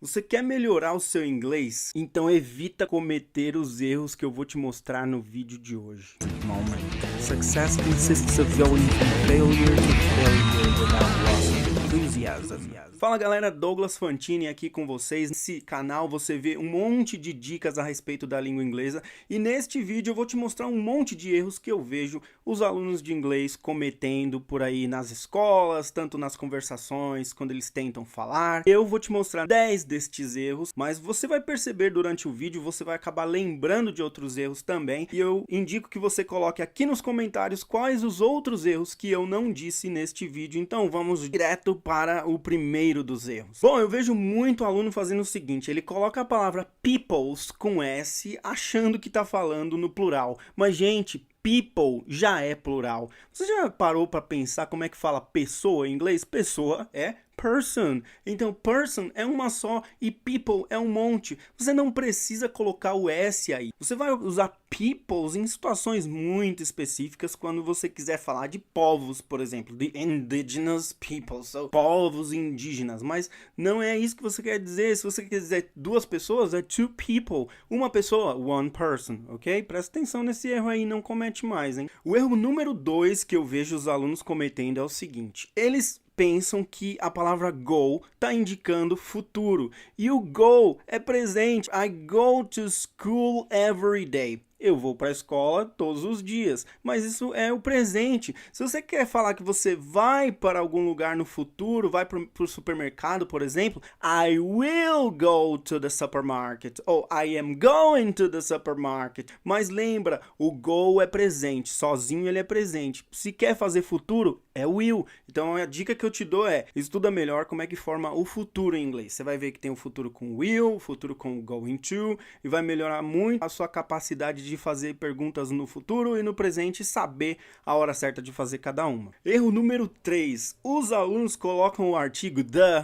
Você quer melhorar o seu inglês? Então evita cometer os erros que eu vou te mostrar no vídeo de hoje. Moment. Success consists of going from failure to failure without loss of enthusiasm. Fala galera, Douglas Fantini aqui com vocês. Nesse canal você vê um monte de dicas a respeito da língua inglesa e neste vídeo eu vou te mostrar um monte de erros que eu vejo os alunos de inglês cometendo por aí nas escolas, tanto nas conversações, quando eles tentam falar. Eu vou te mostrar 10 destes erros, mas você vai perceber durante o vídeo, você vai acabar lembrando de outros erros também, e eu indico que você coloque aqui nos comentários quais os outros erros que eu não disse neste vídeo. Então vamos direto para o primeiro dos erros. Bom, eu vejo muito aluno fazendo o seguinte, ele coloca a palavra peoples com S achando que tá falando no plural, mas gente, people já é plural. Você já parou para pensar como é que fala pessoa em inglês? Pessoa é person. Então, person é uma só e people é um monte. Você não precisa colocar o S aí. Você vai usar peoples em situações muito específicas quando você quiser falar de povos, por exemplo, the indigenous people, so, povos indígenas. Mas não é isso que você quer dizer. Se você quer dizer duas pessoas, é two people. Uma pessoa, one person, ok? Presta atenção nesse erro aí, não comete mais, hein? O erro número 2 que eu vejo os alunos cometendo é o seguinte. Eles pensam que a palavra go está indicando futuro. E o go é presente. I go to school every day. Eu vou para a escola todos os dias, mas isso é o presente. Se você quer falar que você vai para algum lugar no futuro, vai para o supermercado, por exemplo, I will go to the supermarket, ou I am going to the supermarket. Mas lembra, o go é presente, sozinho ele é presente. Se quer fazer futuro, é will. Então a dica que eu te dou é, estuda melhor como é que forma o futuro em inglês. Você vai ver que tem o futuro com will, o futuro com going to, e vai melhorar muito a sua capacidade de fazer perguntas no futuro e no presente e saber a hora certa de fazer cada uma. Erro número 3. Os alunos colocam o artigo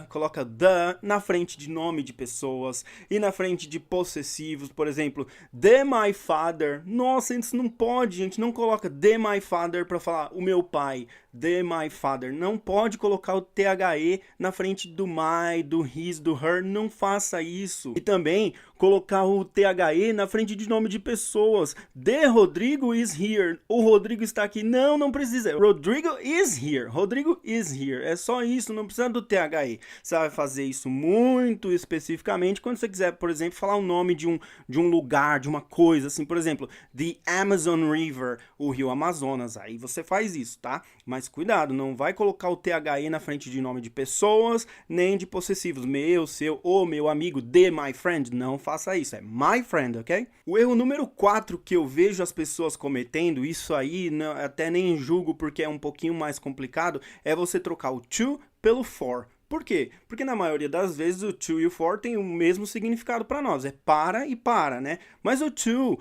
coloca the na frente de nome de pessoas e na frente de possessivos, por exemplo, the my father. Nossa, isso não pode, gente, não coloca the my father para falar o meu pai. The my father. Não pode colocar o THE na frente do my, do his, do her. Não faça isso. E também colocar o THE na frente de nome de pessoas. The Rodrigo is here. O Rodrigo está aqui. Não, não precisa. Rodrigo is here. Rodrigo is here. É só isso, não precisa do THE. Você vai fazer isso muito especificamente quando você quiser, por exemplo, falar o nome de um lugar, de uma coisa, assim, por exemplo, the Amazon River, o rio Amazonas. Aí você faz isso, tá? Mas cuidado, não vai colocar o THE na frente de nome de pessoas, nem de possessivos. Meu, seu, ou meu amigo, the my friend. Não faça isso, é my friend, ok? O erro número 4 que eu vejo as pessoas cometendo, isso aí não, até nem julgo porque é um pouquinho mais complicado, é você trocar o to pelo for. Por quê? Porque na maioria das vezes o to e o for tem o mesmo significado para nós, é para e para, né? Mas o to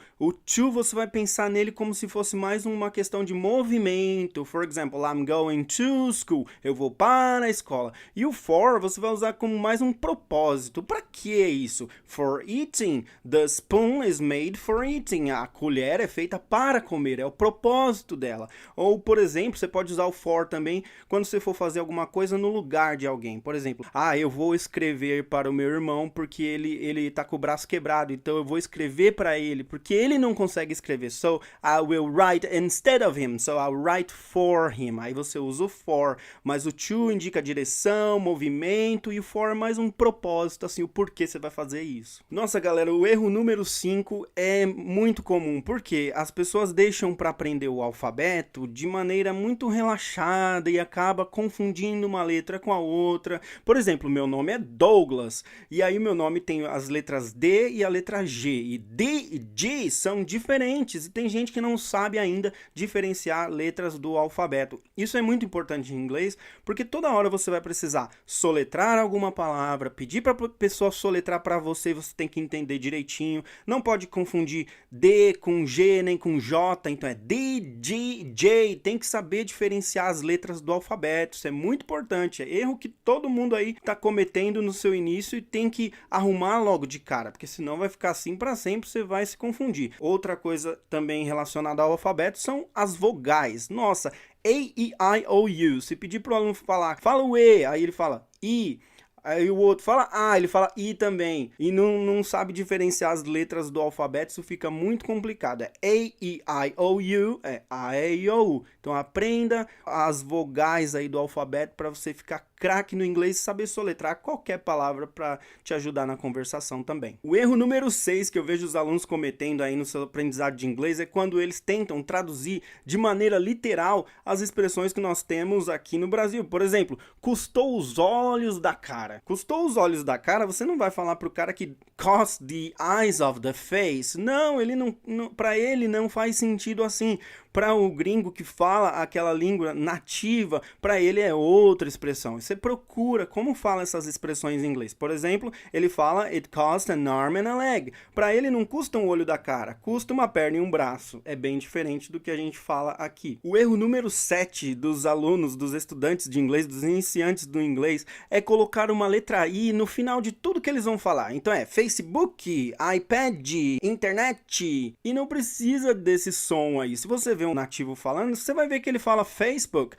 você vai pensar nele como se fosse mais uma questão de movimento. For example, I'm going to school, eu vou para a escola. E o for você vai usar como mais um propósito. Para que isso? For eating, the spoon is made for eating. A colher é feita para comer, é o propósito dela. Ou, por exemplo, você pode usar o for também quando você for fazer alguma coisa no lugar de alguém. Por exemplo, eu vou escrever para o meu irmão porque ele tá com o braço quebrado, então eu vou escrever para ele porque ele não consegue escrever. So, I will write instead of him. So, I'll write for him. Aí você usa o for, mas o to indica direção, movimento e o for é mais um propósito, assim, o porquê você vai fazer isso. Nossa, galera, o erro número 5 é muito comum, porque as pessoas deixam para aprender o alfabeto de maneira muito relaxada e acaba confundindo uma letra com a outra. Por exemplo, meu nome é Douglas, e aí o meu nome tem as letras D e a letra G, e D e G são diferentes, e tem gente que não sabe ainda diferenciar letras do alfabeto. Isso é muito importante em inglês, porque toda hora você vai precisar soletrar alguma palavra, pedir para a pessoa soletrar para você, você tem que entender direitinho, não pode confundir D com G, nem com J, então é D, G, J, tem que saber diferenciar as letras do alfabeto, isso é muito importante, é erro que todo mundo aí tá cometendo no seu início e tem que arrumar logo de cara, porque senão vai ficar assim para sempre, você vai se confundir. Outra coisa também relacionada ao alfabeto são as vogais. Nossa, A, E, I, O, U. Se pedir pro aluno falar, fala o E, aí ele fala I. Aí o outro fala A, ele fala I também. E não sabe diferenciar as letras do alfabeto, isso fica muito complicado. É A, E, I, O, U, é A, E, I, O, U. Então aprenda as vogais aí do alfabeto para você ficar craque no inglês e saber soletrar qualquer palavra para te ajudar na conversação também. O erro número 6 que eu vejo os alunos cometendo aí no seu aprendizado de inglês é quando eles tentam traduzir de maneira literal as expressões que nós temos aqui no Brasil. Por exemplo, custou os olhos da cara. Custou os olhos da cara, você não vai falar pro cara que cost the eyes of the face. Não, ele não para ele não faz sentido assim. Para o gringo que fala aquela língua nativa, para ele é outra expressão. Você procura como fala essas expressões em inglês. Por exemplo, ele fala it costs an arm and a leg. Para ele não custa um olho da cara, custa uma perna e um braço. É bem diferente do que a gente fala aqui. O erro número 7 dos alunos, dos estudantes de inglês, dos iniciantes do inglês, é colocar uma letra I no final de tudo que eles vão falar. Então é Facebook, iPad, internet. E não precisa desse som aí. Se você vê um nativo falando, você vai ver que ele fala Facebook,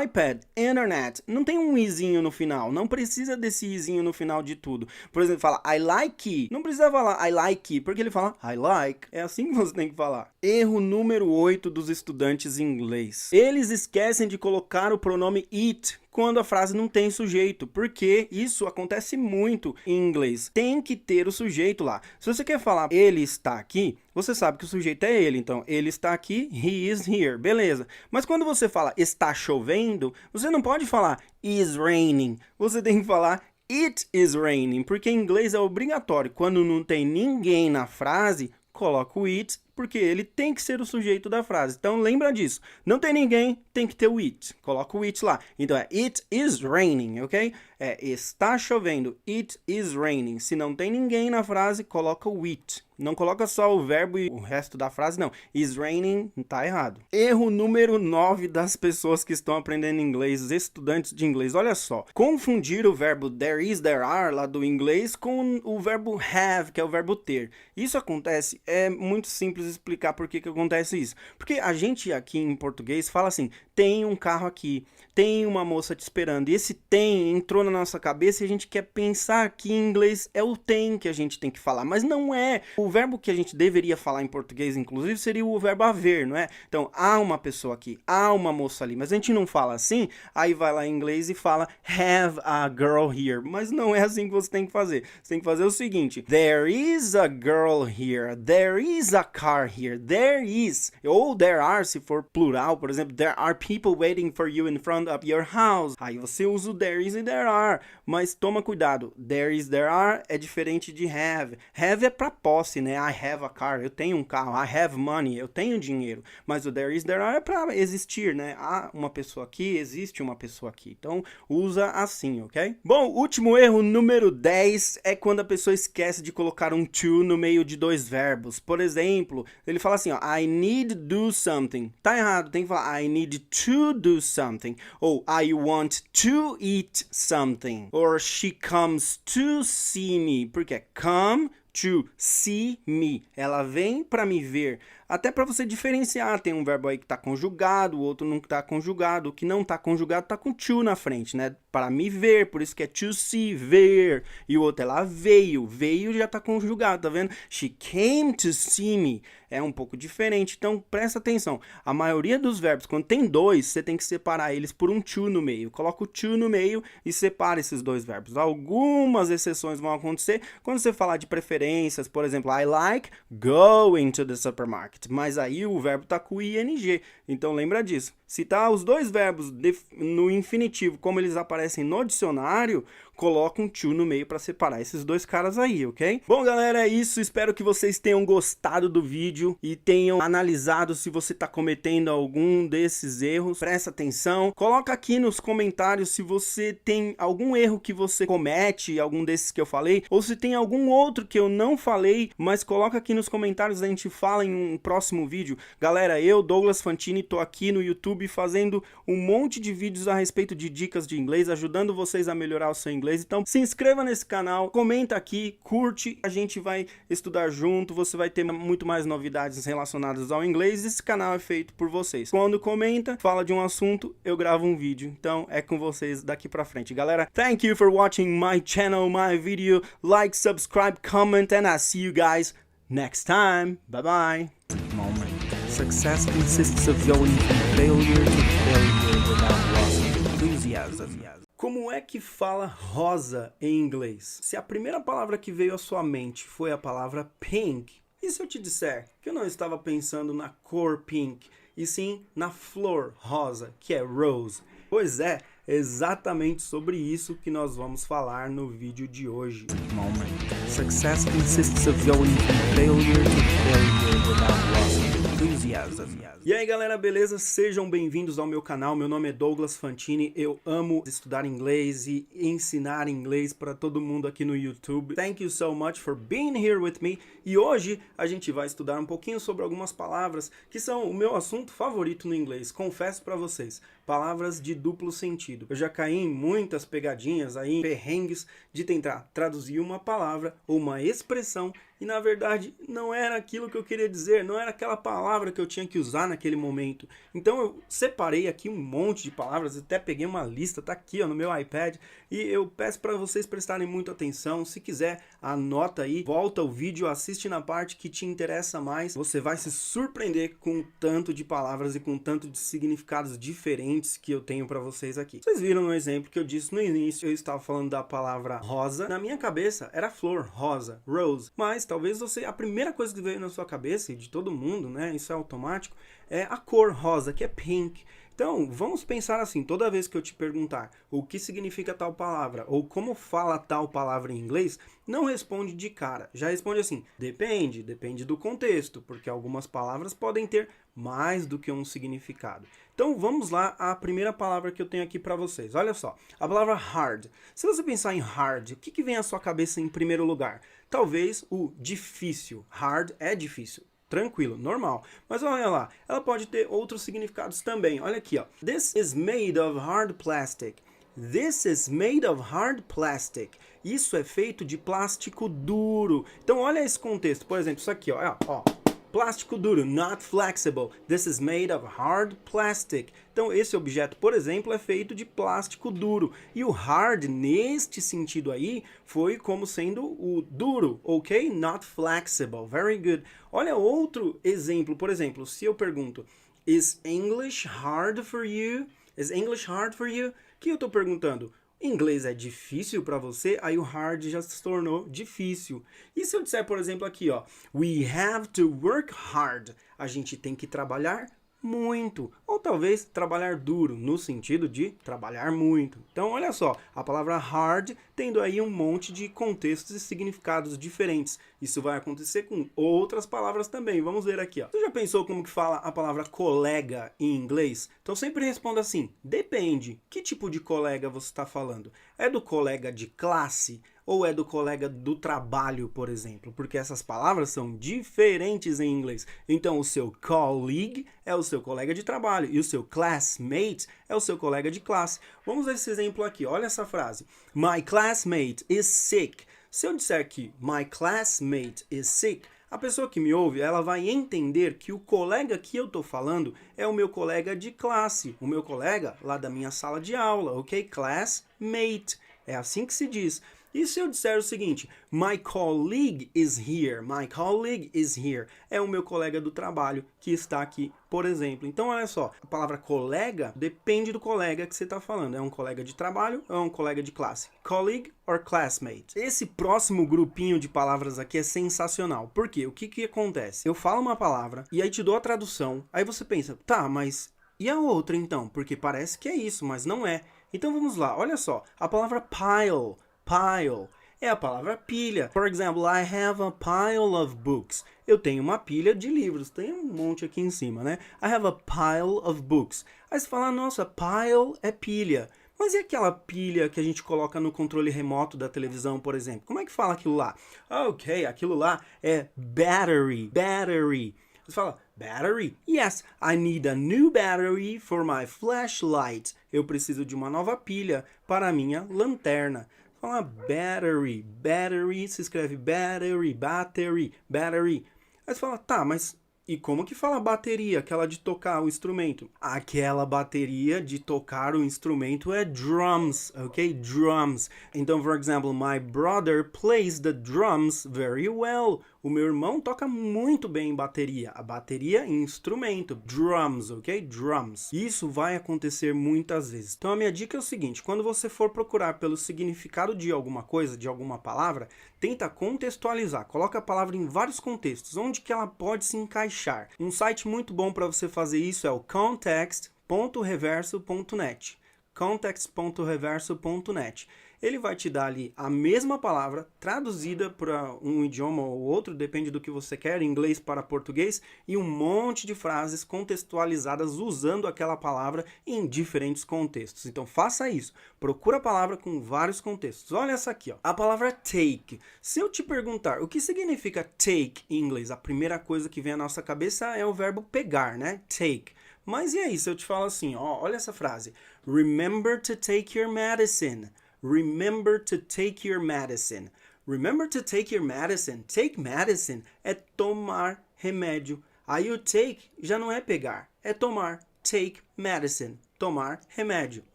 iPad, internet, não tem um izinho no final, não precisa desse izinho no final de tudo. Por exemplo, fala I like, não precisa falar I like, porque ele fala I like, é assim que você tem que falar. Erro número 8 dos estudantes em inglês. Eles esquecem de colocar o pronome it quando a frase não tem sujeito, porque isso acontece muito em inglês. Tem que ter o sujeito lá. Se você quer falar ele está aqui, você sabe que o sujeito é ele, então ele está aqui, he is here, beleza. Mas quando você fala está chovendo, você não pode falar is raining, você tem que falar it is raining, porque em inglês é obrigatório. Quando não tem ninguém na frase, coloca o it, porque ele tem que ser o sujeito da frase. Então lembra disso. Não tem ninguém, tem que ter o it. Coloca o it lá. Então é it is raining, ok? É está chovendo. It is raining. Se não tem ninguém na frase, coloca o it. Não coloca só o verbo e o resto da frase, não. Is raining, tá errado. Erro número 9 das pessoas que estão aprendendo inglês, estudantes de inglês. Olha só. Confundir o verbo there is, there are, lá do inglês, com o verbo have, que é o verbo ter. Isso acontece, é muito simples explicar por que acontece isso. Porque a gente aqui em português fala assim, tem um carro aqui, tem uma moça te esperando. E esse tem entrou na nossa cabeça e a gente quer pensar que em inglês é o tem que a gente tem que falar. Mas não é. O verbo que a gente deveria falar em português, inclusive, seria o verbo haver, não é? Então, há uma pessoa aqui, há uma moça ali. Mas a gente não fala assim, aí vai lá em inglês e fala have a girl here. Mas não é assim que você tem que fazer. Você tem que fazer o seguinte, there is a girl here, there is a car here, there is, ou there are, se for plural, por exemplo, there are people waiting for you in front of your house. Aí você usa o there is e there are, mas toma cuidado, there is, there are é diferente de have. Have é pra posse, né? I have a car, eu tenho um carro. I have money, eu tenho dinheiro. Mas o there is, there are é pra existir, né? Há uma pessoa aqui, existe uma pessoa aqui. Então usa assim, ok? Bom, último erro, número 10, é quando a pessoa esquece de colocar um to no meio de dois verbos. Por exemplo, ele fala assim, ó, I need to do something. Tá errado, tem que falar I need to do something. Ou I want to eat something. Or she comes to see me. Porque é come to see me. Ela vem para me ver. Até para você diferenciar, tem um verbo aí que tá conjugado, o outro não tá conjugado. O que não tá conjugado tá com to na frente, né? Para me ver, por isso que é to see, ver. E o outro, ela veio. Veio já tá conjugado, tá vendo? She came to see me. É um pouco diferente, então presta atenção. A maioria dos verbos, quando tem dois, você tem que separar eles por um to no meio. Coloca o to no meio e separa esses dois verbos. Algumas exceções vão acontecer quando você falar de preferências, por exemplo, I like going to the supermarket. Mas aí o verbo tá com ing, então lembra disso. Se tá os dois verbos no infinitivo, como eles aparecem no dicionário, coloca um to no meio para separar esses dois caras aí, ok? Bom, galera, é isso. Espero que vocês tenham gostado do vídeo e tenham analisado se você tá cometendo algum desses erros. Presta atenção. Coloca aqui nos comentários se você tem algum erro que você comete, algum desses que eu falei, ou se tem algum outro que eu não falei, mas coloca aqui nos comentários, a gente fala em um próximo vídeo. Galera, eu, Douglas Fantini, tô aqui no YouTube fazendo um monte de vídeos a respeito de dicas de inglês, ajudando vocês a melhorar o seu inglês. inglês. Então se inscreva nesse canal, comenta aqui, curte, a gente vai estudar junto, você vai ter muito mais novidades relacionadas ao inglês. Esse canal é feito por vocês. Quando comenta, fala de um assunto, eu gravo um vídeo. Então é com vocês daqui pra frente. Galera, thank you for watching my channel, my video. Like, subscribe, comment, and I'll see you guys next time. Bye bye. Moment. Success consists of going from failure to failure without loss of enthusiasm. Como é que fala rosa em inglês? Se a primeira palavra que veio à sua mente foi a palavra pink, e se eu te disser que eu não estava pensando na cor pink, e sim na flor rosa, que é rose? Pois é, exatamente sobre isso que nós vamos falar no vídeo de hoje. Moment. Success consists of going from failure to failure without loss of enthusiasm. E aí galera, beleza? Sejam bem-vindos ao meu canal. Meu nome é Douglas Fantini. Eu amo estudar inglês e ensinar inglês para todo mundo aqui no YouTube. Thank you so much for being here with me. E hoje a gente vai estudar um pouquinho sobre algumas palavras que são o meu assunto favorito no inglês. Confesso para vocês, palavras de duplo sentido. Eu já caí em muitas pegadinhas aí, perrengues de tentar traduzir uma palavra ou uma expressão e na verdade não era aquilo que eu queria dizer, não era aquela palavra que eu tinha que usar naquele momento. Então eu separei aqui um monte de palavras, até peguei uma lista, tá aqui ó, no meu iPad, e eu peço para vocês prestarem muita atenção. Se quiser, anota aí, volta o vídeo, assiste na parte que te interessa mais. Você vai se surpreender com o tanto de palavras e com o tanto de significados diferentes que eu tenho para vocês aqui. Vocês viram no exemplo que eu disse no início, eu estava falando da palavra rosa. Na minha cabeça era flor, rosa, rose. Mas talvez a primeira coisa que veio na sua cabeça, e de todo mundo, né, isso é automático, é a cor rosa, que é pink. Então, vamos pensar assim, toda vez que eu te perguntar o que significa tal palavra, ou como fala tal palavra em inglês, não responde de cara. Já responde assim, depende do contexto, porque algumas palavras podem ter mais do que um significado. Então, vamos lá à primeira palavra que eu tenho aqui para vocês. Olha só, a palavra hard. Se você pensar em hard, o que vem à sua cabeça em primeiro lugar? Talvez o difícil. Hard é difícil. Tranquilo, normal. Mas olha lá, ela pode ter outros significados também. Olha aqui, ó. This is made of hard plastic. This is made of hard plastic. Isso é feito de plástico duro. Então olha esse contexto. Por exemplo, isso aqui, ó. Plástico duro, not flexible. This is made of hard plastic. Então esse objeto, por exemplo, é feito de plástico duro. E o hard, neste sentido aí, foi como sendo o duro, ok? Not flexible. Very good. Olha outro exemplo. Por exemplo, se eu pergunto, is English hard for you? Is English hard for you? O que eu estou perguntando? Inglês é difícil para você, aí o hard já se tornou difícil. E se eu disser, por exemplo, aqui, ó, we have to work hard, a gente tem que trabalhar muito, ou talvez trabalhar duro, no sentido de trabalhar muito. Então, olha só, a palavra hard tendo aí um monte de contextos e significados diferentes. Isso vai acontecer com outras palavras também. Vamos ver aqui, ó. Você já pensou como que fala a palavra colega em inglês? Então sempre responda assim, depende. Que tipo de colega você está falando? É do colega de classe? Ou é do colega do trabalho, por exemplo? Porque essas palavras são diferentes em inglês. Então, o seu colleague é o seu colega de trabalho e o seu classmate é o seu colega de classe. Vamos ver esse exemplo aqui. Olha essa frase. My classmate is sick. Se eu disser que my classmate is sick, a pessoa que me ouve, ela vai entender que o colega que eu estou falando é o meu colega de classe, o meu colega lá da minha sala de aula, ok? Classmate. É assim que se diz. E se eu disser o seguinte, my colleague is here, my colleague is here, é o meu colega do trabalho que está aqui, por exemplo. Então, olha só, a palavra colega depende do colega que você está falando. É um colega de trabalho ou é um colega de classe? Colleague or classmate? Esse próximo grupinho de palavras aqui é sensacional. Por quê? O que acontece? Eu falo uma palavra e aí te dou a tradução, aí você pensa, tá, mas e a outra então? Porque parece que é isso, mas não é. Então vamos lá, olha só, a palavra pile. Pile é a palavra pilha. For example, I have a pile of books. Eu tenho uma pilha de livros. Tem um monte aqui em cima, né? I have a pile of books. Aí você fala, nossa, pile é pilha. Mas e aquela pilha que a gente coloca no controle remoto da televisão, por exemplo? Como é que fala aquilo lá? Ok, aquilo lá é battery. Battery. Você fala, battery? Yes, I need a new battery for my flashlight. Eu preciso de uma nova pilha para a minha lanterna. fala battery. Battery se escreve battery, battery, battery. Aí você fala, tá, mas e como que fala bateria, aquela de tocar o instrumento? Aquela bateria de tocar o instrumento é drums, ok? Drums. Então, for example, my brother plays the drums very well. O meu irmão toca muito bem bateria. A bateria é instrumento. Drums, ok? Drums. Isso vai acontecer muitas vezes. Então, a minha dica é o seguinte. Quando você for procurar pelo significado de alguma coisa, de alguma palavra, tenta contextualizar. Coloca a palavra em vários contextos. Onde que ela pode se encaixar. Um site muito bom para você fazer isso é o context.reverso.net. context.reverso.net. Ele vai te dar ali a mesma palavra traduzida para um idioma ou outro, depende do que você quer, inglês para português, e um monte de frases contextualizadas usando aquela palavra em diferentes contextos. Então faça isso, procura a palavra com vários contextos. Olha essa aqui, ó. A palavra take. Se eu te perguntar o que significa take em inglês, a primeira coisa que vem à nossa cabeça é o verbo pegar, né? Take. Mas e aí, se eu te falo assim, ó, olha essa frase. Remember to take your medicine. Remember to take your medicine. Remember to take your medicine. Take medicine é tomar remédio. Aí o take já não é pegar, é tomar. Take medicine. Tomar remédio,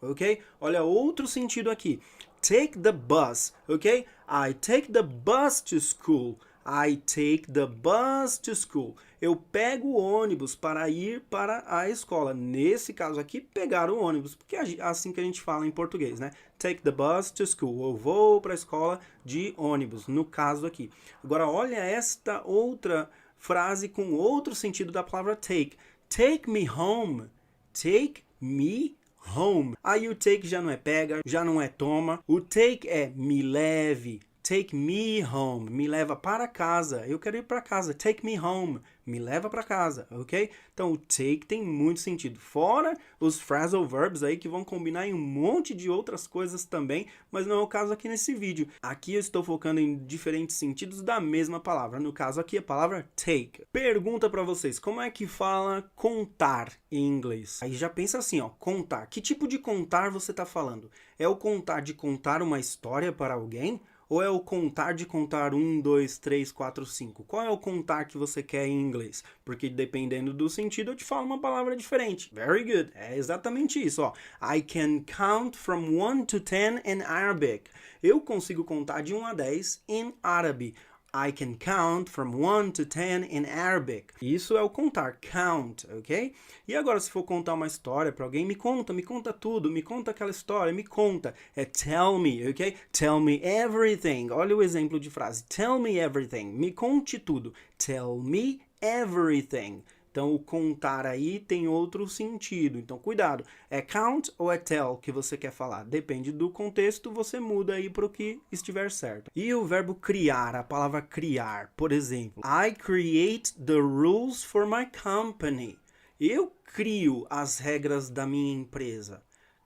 ok? Olha outro sentido aqui. Take the bus, ok? I take the bus to school. I take the bus to school. Eu pego o ônibus para ir para a escola. Nesse caso aqui, pegar o ônibus, porque é assim que a gente fala em português, né? Take the bus to school. Eu vou para a escola de ônibus, no caso aqui. Agora, olha esta outra frase com outro sentido da palavra take. Take me home. Take me home. Aí o take já não é pega, já não é toma. O take é me leve. Take me home. Me leva para casa. Eu quero ir para casa. Take me home. Me leva para casa, ok? Então, o take tem muito sentido. Fora os phrasal verbs aí que vão combinar em um monte de outras coisas também, mas não é o caso aqui nesse vídeo. Aqui eu estou focando em diferentes sentidos da mesma palavra. No caso aqui, a palavra take. Pergunta para vocês, como é que fala contar em inglês? Aí já pensa assim, ó, contar. Que tipo de contar você está falando? É o contar de contar uma história para alguém? Ou é o contar de contar 1, 2, 3, 4, 5? Qual é o contar que você quer em inglês? Porque dependendo do sentido eu te falo uma palavra diferente. Very good. É exatamente isso, ó. I can count from 1 to 10 in Arabic. Eu consigo contar de 1 a 10 em árabe. I can count from 1 to 10 in Arabic. Isso é o contar, count, ok? E agora se for contar uma história para alguém, me conta tudo, me conta aquela história, me conta. É tell me, ok? Tell me everything. Olha o exemplo de frase. Tell me everything. Me conte tudo. Tell me everything. Então, o contar aí tem outro sentido. Então, cuidado. É count ou é tell que você quer falar? Depende do contexto, você muda aí para o que estiver certo. E o verbo criar, a palavra criar. Por exemplo, I create the rules for my company. Eu crio as regras da minha empresa.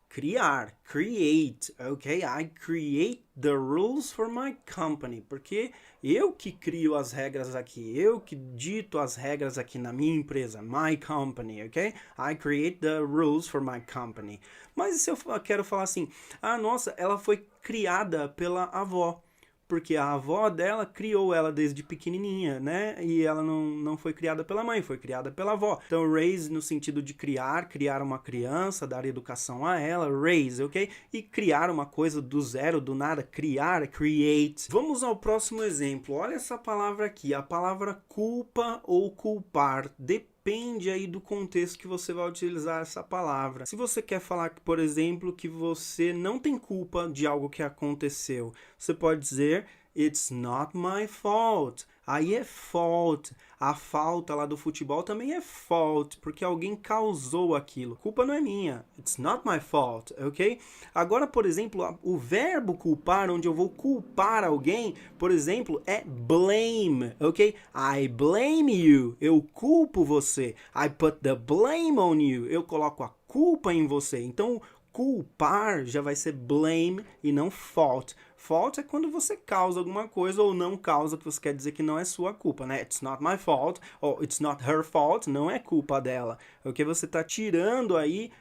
Criar, create, ok? I create the rules for my company. Porque eu que crio as regras aqui, eu que dito as regras aqui na minha empresa, my company, ok? I create the rules for my company. Mas se eu quero falar assim, ah, nossa, ela foi criada pela avó. Porque a avó dela criou ela desde pequenininha, né? E ela não foi criada pela mãe, foi criada pela avó. Então, raise no sentido de criar uma criança, dar educação a ela, raise, ok? E criar uma coisa do zero, do nada, criar, create. Vamos ao próximo exemplo. Olha essa palavra aqui, a palavra culpa ou culpar. Depende aí do contexto que você vai utilizar essa palavra. Se você quer falar, por exemplo, que você não tem culpa de algo que aconteceu, você pode dizer It's not my fault. Aí é fault. A falta lá do futebol também é fault, porque alguém causou aquilo. Culpa não é minha. It's not my fault, ok? Agora, por exemplo, o verbo culpar, onde eu vou culpar alguém, por exemplo, é blame, ok? I blame you. Eu culpo você. I put the blame on you. Eu coloco a culpa em você. Então, culpar já vai ser blame e não fault. Fault é quando você causa alguma coisa ou não causa, que você quer dizer que não é sua culpa, né? It's not my fault, ou it's not her fault, não é culpa dela. Porque você tá tirando aí,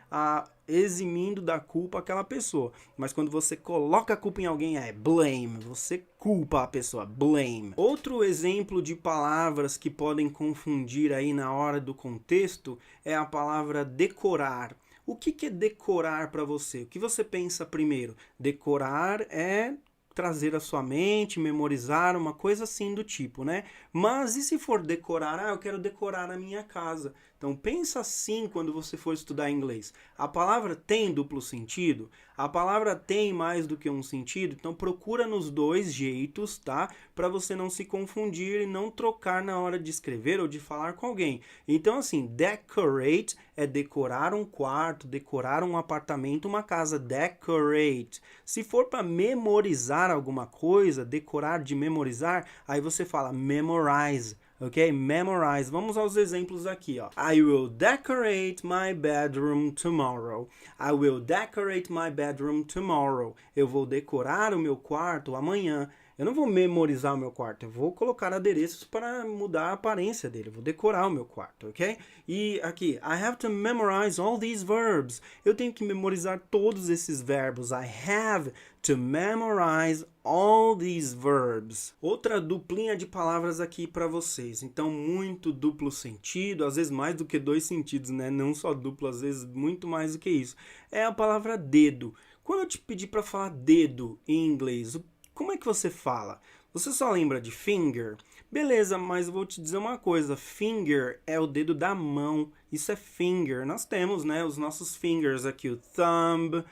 eximindo da culpa aquela pessoa. Mas quando você coloca a culpa em alguém, é blame, você culpa a pessoa, blame. Outro exemplo de palavras que podem confundir aí na hora do contexto é a palavra decorar. O que é decorar para você? O que você pensa primeiro? Decorar é trazer à sua mente, memorizar, uma coisa assim do tipo, né? Mas e se for decorar? Eu quero decorar a minha casa. Então pensa assim quando você for estudar inglês. A palavra tem duplo sentido? A palavra tem mais do que um sentido? Então procura nos dois jeitos, tá? Para você não se confundir e não trocar na hora de escrever ou de falar com alguém. Então assim, decorate é decorar um quarto, decorar um apartamento, uma casa, decorate. Se for para memorizar alguma coisa, decorar de memorizar, aí você fala memorize. Ok? Memorize. Vamos aos exemplos aqui, ó. I will decorate my bedroom tomorrow. I will decorate my bedroom tomorrow. Eu vou decorar o meu quarto amanhã. Eu não vou memorizar o meu quarto, eu vou colocar adereços para mudar a aparência dele. Eu vou decorar o meu quarto, ok? E aqui, I have to memorize all these verbs. Eu tenho que memorizar todos esses verbos. I have to memorize all these verbs. Outra duplinha de palavras aqui para vocês. Então, muito duplo sentido, às vezes mais do que dois sentidos, né? Não só duplo, às vezes muito mais do que isso. É a palavra dedo. Quando eu te pedir para falar dedo em inglês, como é que você fala? Você só lembra de finger? Beleza, mas eu vou te dizer uma coisa. Finger é o dedo da mão. Isso é finger. Nós temos, né, os nossos fingers aqui. O thumb,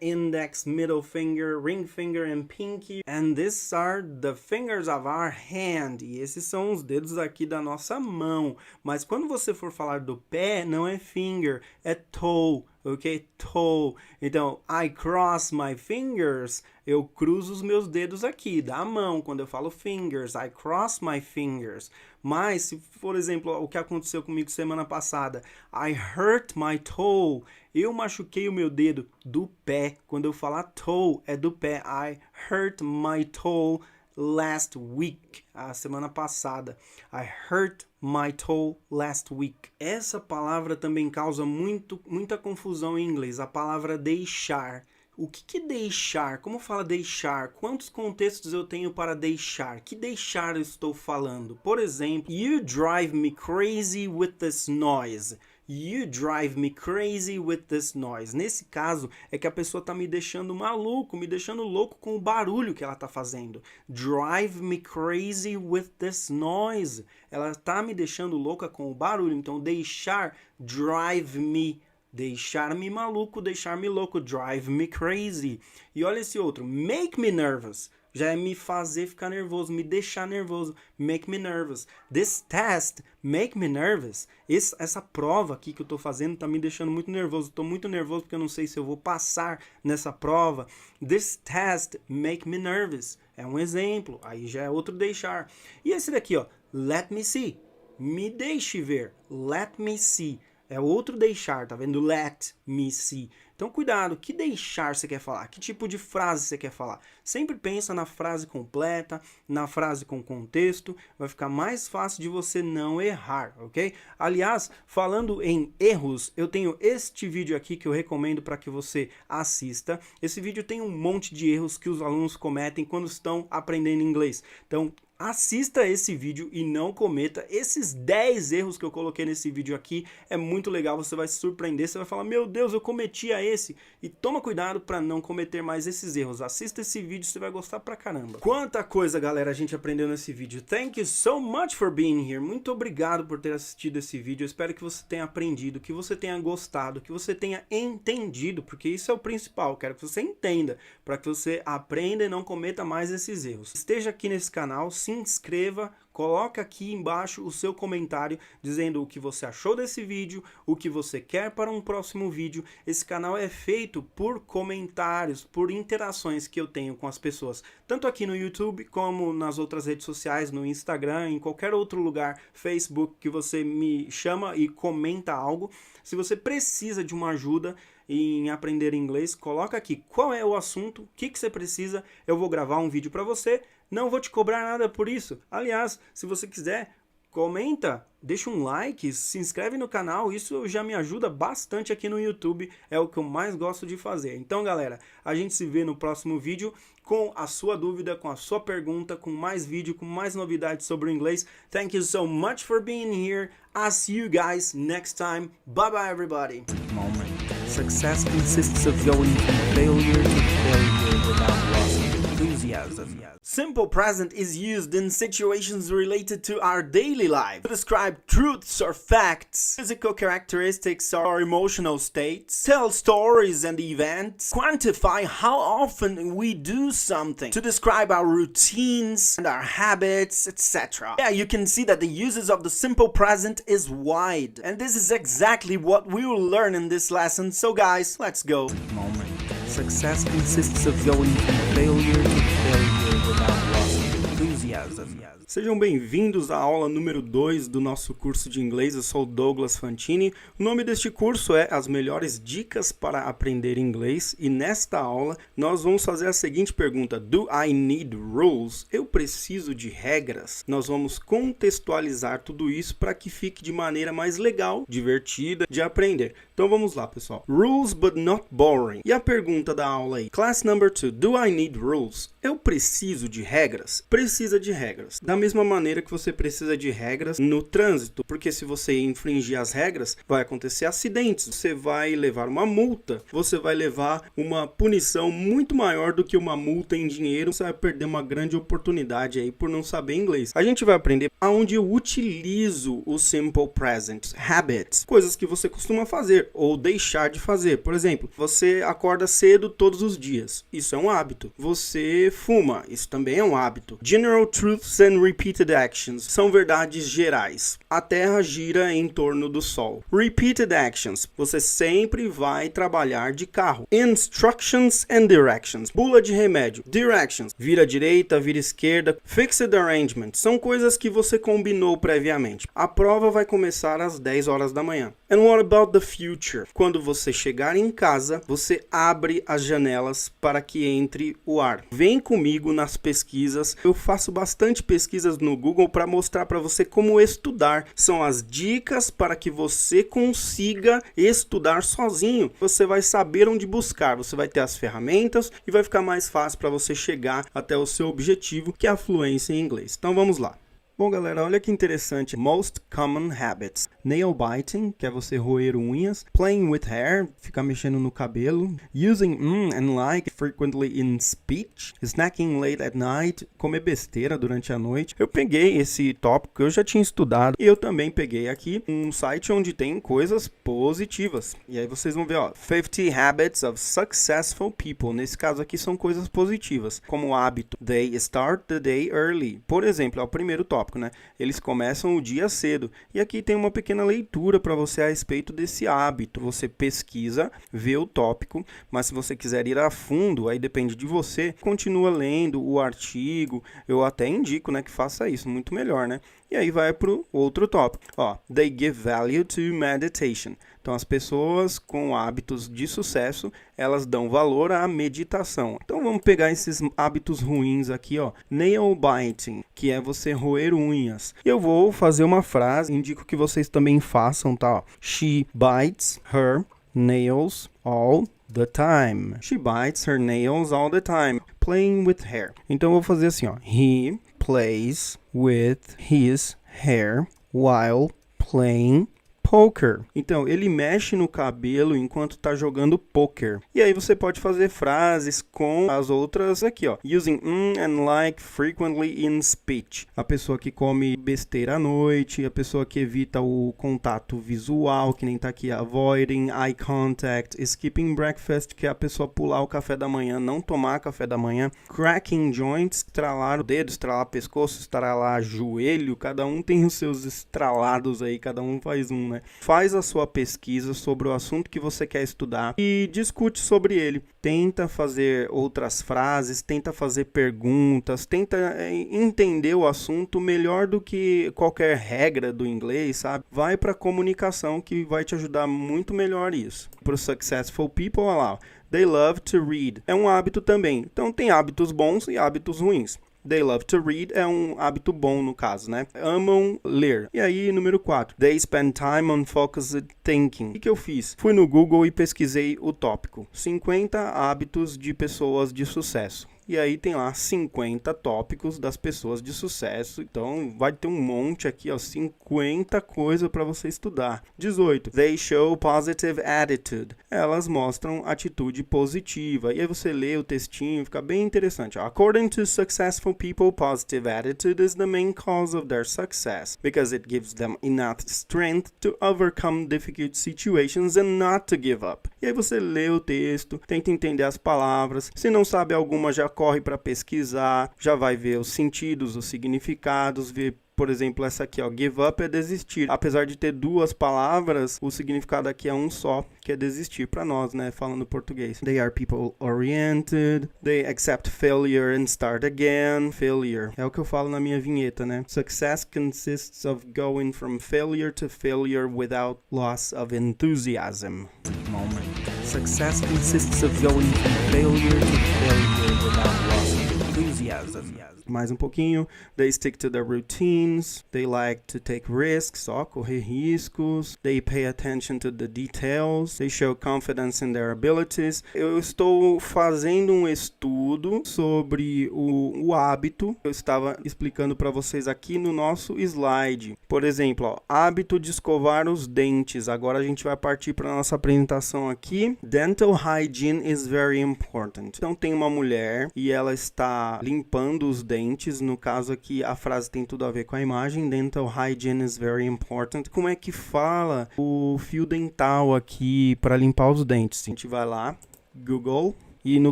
index, middle finger, ring finger and pinky. And these are the fingers of our hand. E esses são os dedos aqui da nossa mão. Mas quando você for falar do pé, não é finger, é toe. Ok? Toe. Então, I cross my fingers. Eu cruzo os meus dedos aqui, da mão. Quando eu falo fingers, I cross my fingers. Mas, se por exemplo, o que aconteceu comigo semana passada, I hurt my toe. Eu machuquei o meu dedo do pé. Quando eu falar toe, é do pé. I hurt my toe last week, a semana passada. I hurt my toe last week. Essa palavra também causa muita confusão em inglês, a palavra deixar. O que é deixar? Como fala deixar? Quantos contextos eu tenho para deixar? Que deixar eu estou falando? Por exemplo, you drive me crazy with this noise. You drive me crazy with this noise. Nesse caso, é que a pessoa está me deixando maluco, me deixando louco com o barulho que ela está fazendo. Drive me crazy with this noise. Ela está me deixando louca com o barulho. Então, deixar, drive me. Deixar-me maluco, deixar-me louco, drive me crazy. E olha esse outro, make me nervous. Já é me fazer ficar nervoso, me deixar nervoso, make me nervous. This test, make me nervous. Essa prova aqui que eu estou fazendo está me deixando muito nervoso. Estou muito nervoso porque eu não sei se eu vou passar nessa prova. This test, make me nervous. É um exemplo, aí já é outro deixar. E esse daqui, ó, let me see. Me deixe ver, let me see. É outro deixar, tá vendo? Let me see. Então, cuidado, que deixar você quer falar? Que tipo de frase você quer falar? Sempre pensa na frase completa, na frase com contexto, vai ficar mais fácil de você não errar, ok? Aliás, falando em erros, eu tenho este vídeo aqui que eu recomendo para que você assista. Esse vídeo tem um monte de erros que os alunos cometem quando estão aprendendo inglês. Então, assista esse vídeo e não cometa esses 10 erros que eu coloquei nesse vídeo aqui. É muito legal, você vai se surpreender, você vai falar, meu Deus, eu cometia esse. E toma cuidado para não cometer mais esses erros. Assista esse vídeo, você vai gostar pra caramba. Quanta coisa, galera, a gente aprendeu nesse vídeo. Thank you so much for being here. Muito obrigado por ter assistido esse vídeo. Eu espero que você tenha aprendido, que você tenha gostado, que você tenha entendido, porque isso é o principal. Eu quero que você entenda, para que você aprenda e não cometa mais esses erros. Esteja aqui nesse canal, se inscreva, coloca aqui embaixo o seu comentário dizendo o que você achou desse vídeo, o que você quer para um próximo vídeo. Esse canal é feito por comentários, por interações que eu tenho com as pessoas, tanto aqui no YouTube como nas outras redes sociais, no Instagram, em qualquer outro lugar, Facebook, que você me chama e comenta algo. Se você precisa de uma ajuda, em aprender inglês, coloca aqui qual é o assunto, o que você precisa, eu vou gravar um vídeo para você, não vou te cobrar nada por isso. Aliás, se você quiser, comenta, deixa um like, se inscreve no canal, isso já me ajuda bastante aqui no YouTube, é o que eu mais gosto de fazer. Então galera, a gente se vê no próximo vídeo com a sua dúvida, com a sua pergunta, com mais vídeo, com mais novidades sobre o inglês. Thank you so much for being here. I'll see you guys next time. Bye bye everybody. Moment. Success consists of going from failure to failure without loss of enthusiasm. Simple present is used in situations related to our daily life to describe truths or facts, physical characteristics or emotional states, tell stories and events, quantify how often we do something, to describe our routines and our habits, etc. Yeah, you can see that the uses of the simple present is wide, and this is exactly what we will learn in this lesson. So guys, let's go. Moment. Success consists of going from failure to failure without loss of enthusiasm. Sejam bem-vindos à aula número 2 do nosso curso de inglês. Eu sou o Douglas Fantini. O nome deste curso é As Melhores Dicas para Aprender Inglês. E nesta aula nós vamos fazer a seguinte pergunta: Do I need rules? Eu preciso de regras? Nós vamos contextualizar tudo isso para que fique de maneira mais legal, divertida de aprender. Então vamos lá, pessoal. Rules but not boring. E a pergunta da aula aí? Class number 2. Do I need rules? Eu preciso de regras? Precisa de regras. Da mesma maneira que você precisa de regras no trânsito, porque se você infringir as regras, vai acontecer acidentes, você vai levar uma multa, você vai levar uma punição muito maior do que uma multa em dinheiro, você vai perder uma grande oportunidade aí por não saber inglês. A gente vai aprender aonde eu utilizo o simple present, habits, coisas que você costuma fazer ou deixar de fazer. Por exemplo, você acorda cedo todos os dias, isso é um hábito. Você fuma, isso também é um hábito. General truths and repeated actions são verdades gerais. A Terra gira em torno do Sol. Repeated actions, você sempre vai trabalhar de carro. Instructions and directions, bula de remédio. Directions, vira direita, vira esquerda. Fixed arrangement, são coisas que você combinou previamente. A prova vai começar às 10 horas da manhã. And what about the future? Quando você chegar em casa, você abre as janelas para que entre o ar. Vem comigo nas pesquisas. Eu faço bastante pesquisas no Google para mostrar para você como estudar. São as dicas para que você consiga estudar sozinho. Você vai saber onde buscar, você vai ter as ferramentas e vai ficar mais fácil para você chegar até o seu objetivo, que é a fluência em inglês. Então vamos lá. Bom, galera, olha que interessante. Most common habits. Nail biting, que é você roer unhas. Playing with hair, ficar mexendo no cabelo. Using and like frequently in speech. Snacking late at night, comer besteira durante a noite. Eu peguei esse tópico que eu já tinha estudado. E eu também peguei aqui um site onde tem coisas positivas. E aí vocês vão ver, ó, 50 habits of successful people. Nesse caso aqui são coisas positivas, como o hábito. They start the day early. Por exemplo, é o primeiro tópico. Né? Eles começam o dia cedo. E aqui tem uma pequena leitura para você a respeito desse hábito. Você pesquisa, vê o tópico, mas se você quiser ir a fundo, aí depende de você, continua lendo o artigo. Eu até indico, né, que faça isso, muito melhor, né? E aí vai para o outro tópico. Ó, they give value to meditation. Então, as pessoas com hábitos de sucesso, elas dão valor à meditação. Então, vamos pegar esses hábitos ruins aqui, ó. Nail biting, que é você roer unhas. Eu vou fazer uma frase, indico que vocês também façam, tá? Ó. She bites her nails all the time. She bites her nails all the time. Playing with hair. Então, eu vou fazer assim, ó. He plays with his hair while playing poker. Então, ele mexe no cabelo enquanto tá jogando poker. E aí você pode fazer frases com as outras aqui, ó. Using and like frequently in speech. A pessoa que come besteira à noite, a pessoa que evita o contato visual, que nem tá aqui, avoiding eye contact, skipping breakfast, que é a pessoa pular o café da manhã, não tomar café da manhã, cracking joints, estralar o dedo, estralar pescoço, estralar joelho, cada um tem os seus estralados aí, cada um faz um, né? né? Faz a sua pesquisa sobre o assunto que você quer estudar e discute sobre ele. Tenta fazer outras frases, tenta fazer perguntas, tenta entender o assunto melhor do que qualquer regra do inglês, sabe? Vai para comunicação que vai te ajudar muito melhor isso. Para os successful people, olha lá, they love to read. É um hábito também. Então tem hábitos bons e hábitos ruins. They love to read é um hábito bom no caso, né? Amam ler. E aí, número 4. They spend time on focused thinking. O que eu fiz? Fui no Google e pesquisei o tópico. 50 hábitos de pessoas de sucesso. E aí tem lá 50 tópicos das pessoas de sucesso. Então vai ter um monte aqui, ó, 50 coisas para você estudar. 18. They show positive attitude. Elas mostram atitude positiva. E aí você lê o textinho, fica bem interessante. According to successful people, positive attitude is the main cause of their success because it gives them enough strength to overcome difficult situations and not to give up. E aí você lê o texto, tenta entender as palavras. Se não sabe alguma, já corre para pesquisar, já vai ver os sentidos, os significados, ver, por exemplo, essa aqui, ó, give up é desistir. Apesar de ter duas palavras, o significado aqui é um só, que é desistir para nós, né, falando português. They are people oriented, they accept failure and start again. Failure é o que eu falo na minha vinheta, né? Success consists of going from failure to failure without loss of enthusiasm. Moment. Success consists of going from failure to failure without loss of enthusiasm. Mais um pouquinho. They stick to their routines. They like to take risks. Ó, correr riscos. They pay attention to the details. They show confidence in their abilities. Eu estou fazendo um estudo sobre o hábito. Eu estava explicando para vocês aqui no nosso slide. Por exemplo, ó, hábito de escovar os dentes. Agora a gente vai partir para nossa apresentação aqui. Dental hygiene is very important. Então tem uma mulher e ela está limpando os dentes. No caso aqui, a frase tem tudo a ver com a imagem. Dental hygiene is very important. Como é que fala o fio dental aqui para limpar os dentes? A gente vai lá, Google, e no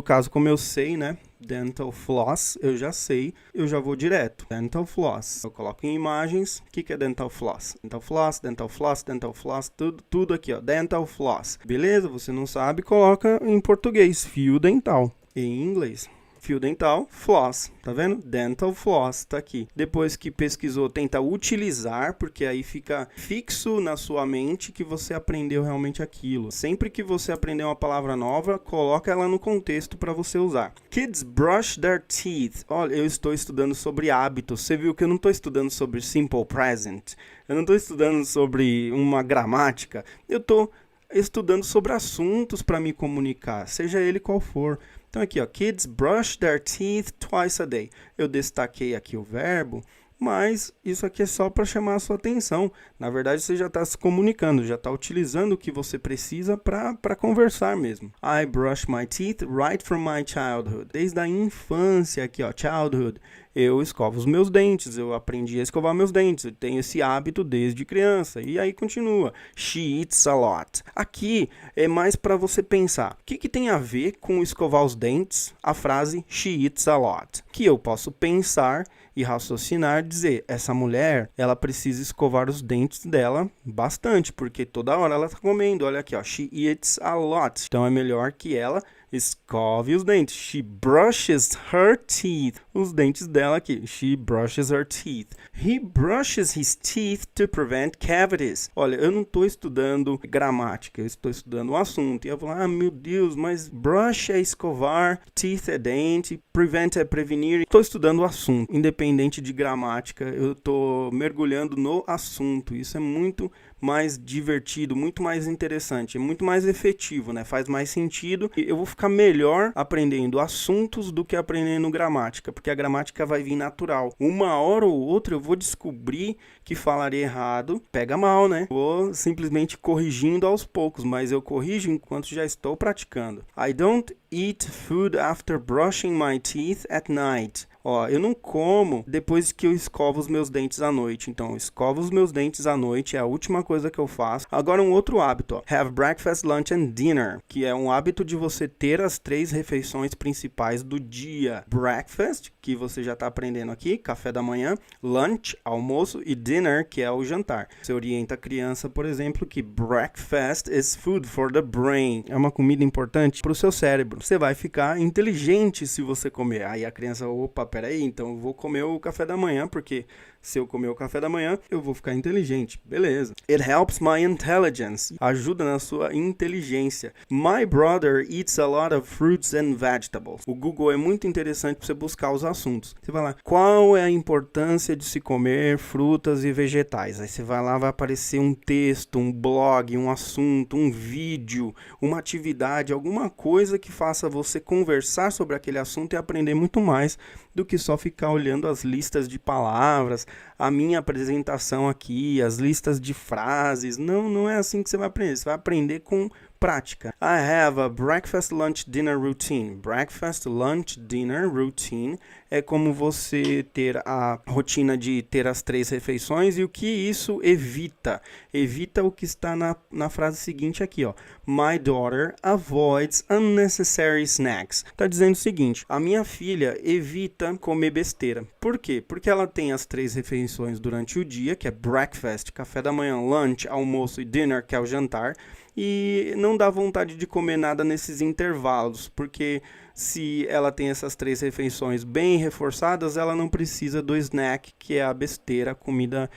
caso, como eu sei, né? Dental floss, eu já sei, eu já vou direto. Dental floss. Eu coloco em imagens. O que é dental floss? Dental floss, dental floss, dental floss, tudo aqui, ó. Dental floss. Beleza? Você não sabe, coloca em português, fio dental. Em inglês. Fio dental, floss, tá vendo? Dental floss, tá aqui. Depois que pesquisou, tenta utilizar, porque aí fica fixo na sua mente que você aprendeu realmente aquilo. Sempre que você aprender uma palavra nova, coloca ela no contexto para você usar. Kids brush their teeth. Olha, eu estou estudando sobre hábitos. Você viu que eu não estou estudando sobre simple present. Eu não estou estudando sobre uma gramática. Eu estou estudando sobre assuntos para me comunicar, seja ele qual for. Então aqui, ó, kids brush their teeth twice a day. Eu destaquei aqui o verbo, mas isso aqui é só para chamar a sua atenção. Na verdade, você já está se comunicando, já está utilizando o que você precisa para conversar mesmo. I brush my teeth right from my childhood. Desde a infância aqui, ó, childhood. Eu escovo os meus dentes, eu aprendi a escovar meus dentes, eu tenho esse hábito desde criança. E aí continua. She eats a lot. Aqui é mais para você pensar. O que tem a ver com escovar os dentes? A frase she eats a lot. Que eu posso pensar e raciocinar, dizer, essa mulher, ela precisa escovar os dentes dela bastante, porque toda hora ela está comendo. Olha aqui, ó, she eats a lot. Então é melhor que ela escove os dentes. She brushes her teeth. Os dentes dela aqui. She brushes her teeth. He brushes his teeth to prevent cavities. Olha, eu não estou estudando gramática, eu estou estudando o assunto. E eu vou falar, meu Deus, mas brush é escovar, teeth é dente, prevent é prevenir. Estou estudando o assunto, independente de gramática. Eu estou mergulhando no assunto. Isso é muito mais divertido, muito mais interessante, é muito mais efetivo, né? Faz mais sentido. E eu vou ficar melhor aprendendo assuntos do que aprendendo gramática, porque a gramática vai vir natural. Uma hora ou outra eu vou descobrir que falarei errado, pega mal, né? Vou simplesmente corrigindo aos poucos, mas eu corrijo enquanto já estou praticando. I don't eat food after brushing my teeth at night. Ó, eu não como depois que eu escovo os meus dentes à noite. Então, eu escovo os meus dentes à noite, é a última coisa que eu faço. Agora, um outro hábito, ó. Have breakfast, lunch and dinner, que é um hábito de você ter as 3 refeições principais do dia. Breakfast, que você já está aprendendo aqui, café da manhã. Lunch, almoço. E dinner, que é o jantar. Você orienta a criança, por exemplo, que breakfast is food for the brain. É uma comida importante para o seu cérebro. Você vai ficar inteligente se você comer. Aí a criança, opa, peraí, então eu vou comer o café da manhã, porque se eu comer o café da manhã, eu vou ficar inteligente. Beleza. It helps my intelligence. Ajuda na sua inteligência. My brother eats a lot of fruits and vegetables. O Google é muito interessante para você buscar os assuntos. Você vai lá, qual é a importância de se comer frutas e vegetais? Aí você vai lá, vai aparecer um texto, um blog, um assunto, um vídeo, uma atividade, alguma coisa que faça você conversar sobre aquele assunto e aprender muito mais do que só ficar olhando as listas de palavras, a minha apresentação aqui, as listas de frases. Não é assim que você vai aprender. Você vai aprender com prática. I have a breakfast, lunch, dinner routine. Breakfast, lunch, dinner routine é como você ter a rotina de ter as 3 refeições e o que isso evita. Evita o que está na frase seguinte aqui, ó. My daughter avoids unnecessary snacks. Tá dizendo o seguinte, a minha filha evita comer besteira. Por quê? Porque ela tem as 3 refeições durante o dia, que é breakfast, café da manhã, lunch, almoço e dinner, que é o jantar. E não dá vontade de comer nada nesses intervalos, porque se ela tem essas 3 refeições bem reforçadas, ela não precisa do snack, que é a besteira, comida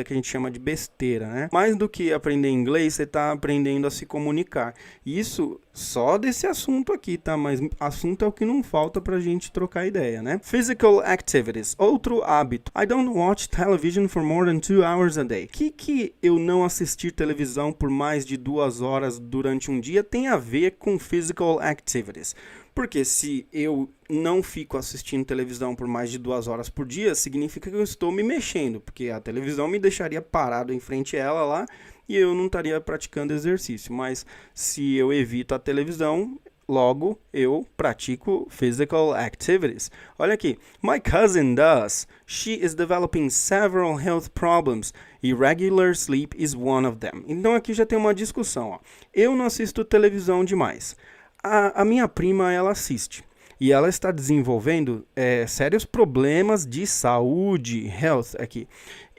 que a gente chama de besteira, né? Mais do que aprender inglês, você está aprendendo a se comunicar. Isso só desse assunto aqui, tá? Mas assunto é o que não falta pra gente trocar ideia, né? Physical activities, outro hábito. I don't watch television for more than 2 hours a day. Que eu não assistir televisão por mais de 2 horas durante um dia tem a ver com physical activities. Porque se eu não fico assistindo televisão por mais de 2 horas por dia, significa que eu estou me mexendo, porque a televisão me deixaria parado em frente a ela lá e eu não estaria praticando exercício. Mas se eu evito a televisão, logo eu pratico physical activities. Olha aqui, my cousin does. She is developing several health problems. Irregular sleep is one of them. Então aqui já tem uma discussão, ó. Eu não assisto televisão demais. A minha prima, ela assiste. E ela está desenvolvendo sérios problemas de saúde, health aqui.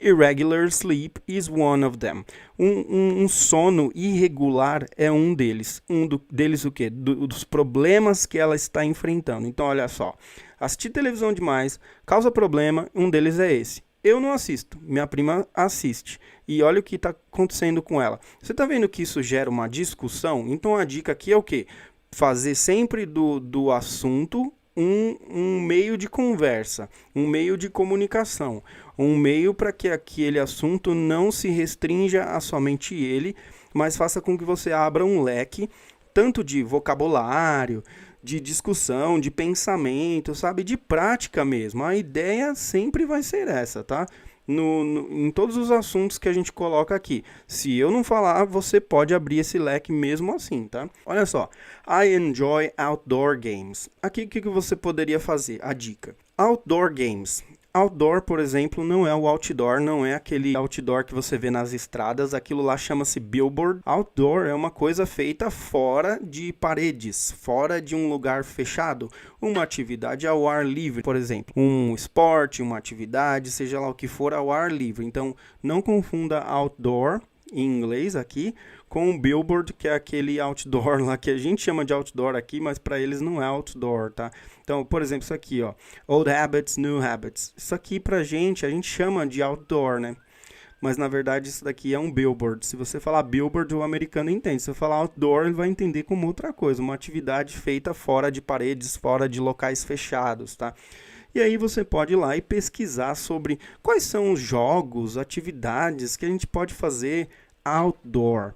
Irregular sleep is one of them. Um sono irregular é um deles. Deles o quê? Dos problemas que ela está enfrentando. Então, olha só. Assistir televisão demais causa problema. Um deles é esse. Eu não assisto, minha prima assiste. E olha o que está acontecendo com ela. Você está vendo que isso gera uma discussão? Então, a dica aqui é o quê? Fazer sempre do assunto um meio de conversa, um meio de comunicação, um meio para que aquele assunto não se restrinja a somente ele, mas faça com que você abra um leque, tanto de vocabulário, de discussão, de pensamento, sabe, de prática mesmo. A ideia sempre vai ser essa, tá? Em todos os assuntos que a gente coloca aqui. Se eu não falar, você pode abrir esse leque mesmo assim, tá? Olha só. I enjoy outdoor games. Aqui o que você poderia fazer? A dica. Outdoor games. Outdoor, por exemplo, não é o outdoor, não é aquele outdoor que você vê nas estradas, aquilo lá chama-se billboard. Outdoor é uma coisa feita fora de paredes, fora de um lugar fechado, uma atividade ao ar livre, por exemplo, um esporte, uma atividade, seja lá o que for ao ar livre. Então, não confunda outdoor, em inglês aqui, com o billboard, que é aquele outdoor lá que a gente chama de outdoor aqui, mas para eles não é outdoor, tá? Então, por exemplo, isso aqui, ó, old habits, new habits. Isso aqui a gente chama de outdoor, né? Mas na verdade isso daqui é um billboard. Se você falar billboard, o americano entende. Se você falar outdoor, ele vai entender como outra coisa, uma atividade feita fora de paredes, fora de locais fechados, tá? E aí você pode ir lá e pesquisar sobre quais são os jogos, atividades que a gente pode fazer outdoor.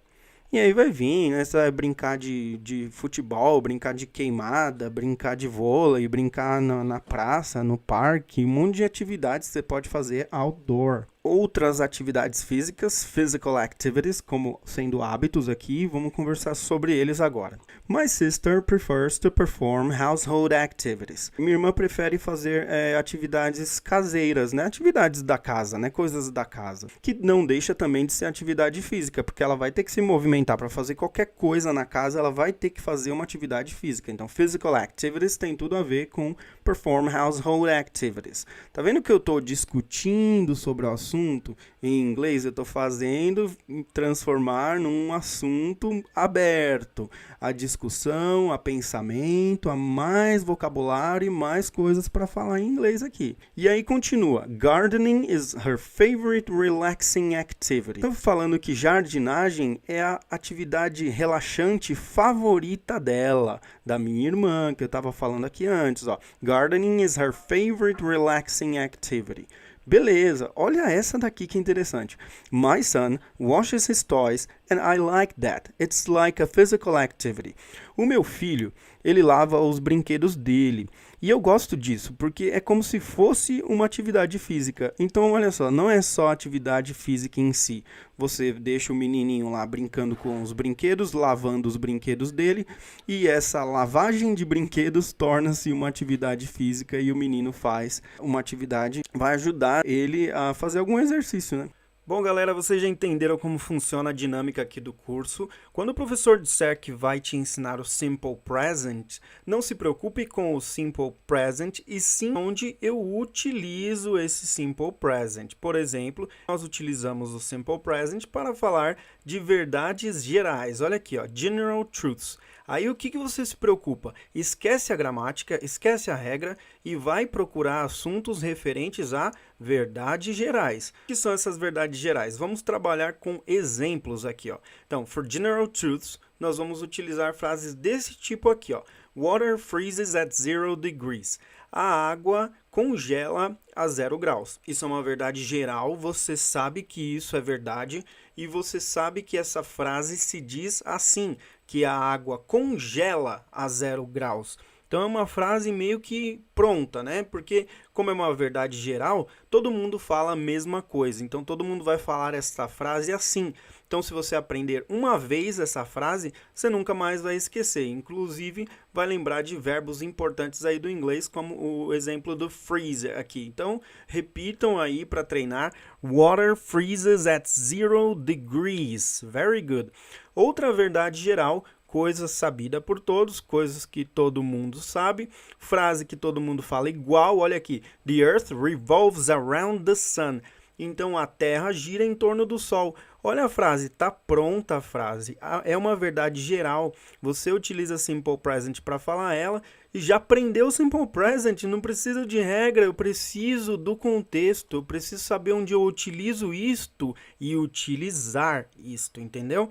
E aí vai vir, né? Você vai brincar de futebol, brincar de queimada, brincar de vôlei, brincar na praça, no parque, um monte de atividades que você pode fazer outdoor. outras atividades físicas, physical activities, como sendo hábitos aqui, vamos conversar sobre eles agora. My sister prefers to perform household activities. Minha irmã prefere fazer atividades caseiras, né? Atividades da casa, né? Coisas da casa. Que não deixa também de ser atividade física, porque ela vai ter que se movimentar para fazer qualquer coisa na casa, ela vai ter que fazer uma atividade física. Então, physical activities tem tudo a ver com perform household activities. Tá vendo que eu estou discutindo sobre o assunto? Em inglês eu estou fazendo transformar num assunto aberto. A discussão, a pensamento, a mais vocabulário e mais coisas para falar em inglês aqui. E aí continua. Gardening is her favorite relaxing activity. Estou falando que jardinagem é a atividade relaxante favorita dela, da minha irmã, que eu estava falando aqui antes. Ó. Gardening is her favorite relaxing activity. Beleza, olha essa daqui que interessante. My son washes his toys and I like that. It's like a physical activity. O meu filho, ele lava os brinquedos dele. E eu gosto disso, porque é como se fosse uma atividade física. Então, olha só, não é só atividade física em si. Você deixa o menininho lá brincando com os brinquedos, lavando os brinquedos dele, e essa lavagem de brinquedos torna-se uma atividade física e o menino faz uma atividade, vai ajudar ele a fazer algum exercício, né? Bom, galera, vocês já entenderam como funciona a dinâmica aqui do curso. Quando o professor disser que vai te ensinar o Simple Present, não se preocupe com o Simple Present e sim onde eu utilizo esse Simple Present. Por exemplo, nós utilizamos o Simple Present para falar de verdades gerais. Olha aqui, ó, General Truths. Aí o que você se preocupa? Esquece a gramática, esquece a regra e vai procurar assuntos referentes a verdades gerais. O que são essas verdades gerais? Vamos trabalhar com exemplos aqui, ó. Então, for general truths, nós vamos utilizar frases desse tipo aqui, ó. Water freezes at 0 degrees. A água congela a 0 graus. Isso é uma verdade geral, você sabe que isso é verdade e você sabe que essa frase se diz assim, que a água congela a 0 graus. Então é uma frase meio que pronta, né? Porque como é uma verdade geral, todo mundo fala a mesma coisa. Então todo mundo vai falar essa frase assim. Então se você aprender uma vez essa frase, você nunca mais vai esquecer. Inclusive vai lembrar de verbos importantes aí do inglês, como o exemplo do freeze aqui. Então repitam aí para treinar. Water freezes at 0 degrees. Very good. Outra verdade geral, coisa sabida por todos, coisas que todo mundo sabe, frase que todo mundo fala igual, olha aqui, the earth revolves around the sun. Então a Terra gira em torno do Sol. Olha a frase, tá pronta a frase. É uma verdade geral. Você utiliza Simple Present para falar ela e já aprendeu Simple Present. Não precisa de regra, eu preciso do contexto. Eu preciso saber onde eu utilizo isto e utilizar isto, entendeu?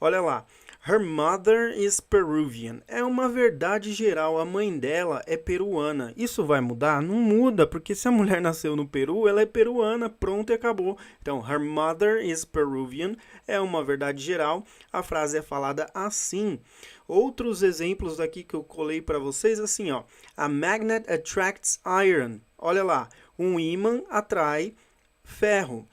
Olha lá. Her mother is Peruvian. É uma verdade geral, a mãe dela é peruana. Isso vai mudar? Não muda, porque se a mulher nasceu no Peru, ela é peruana, pronto e acabou. Então, her mother is Peruvian é uma verdade geral, a frase é falada assim. Outros exemplos aqui que eu colei para vocês, assim, ó. A magnet attracts iron. Olha lá, um ímã atrai ferro.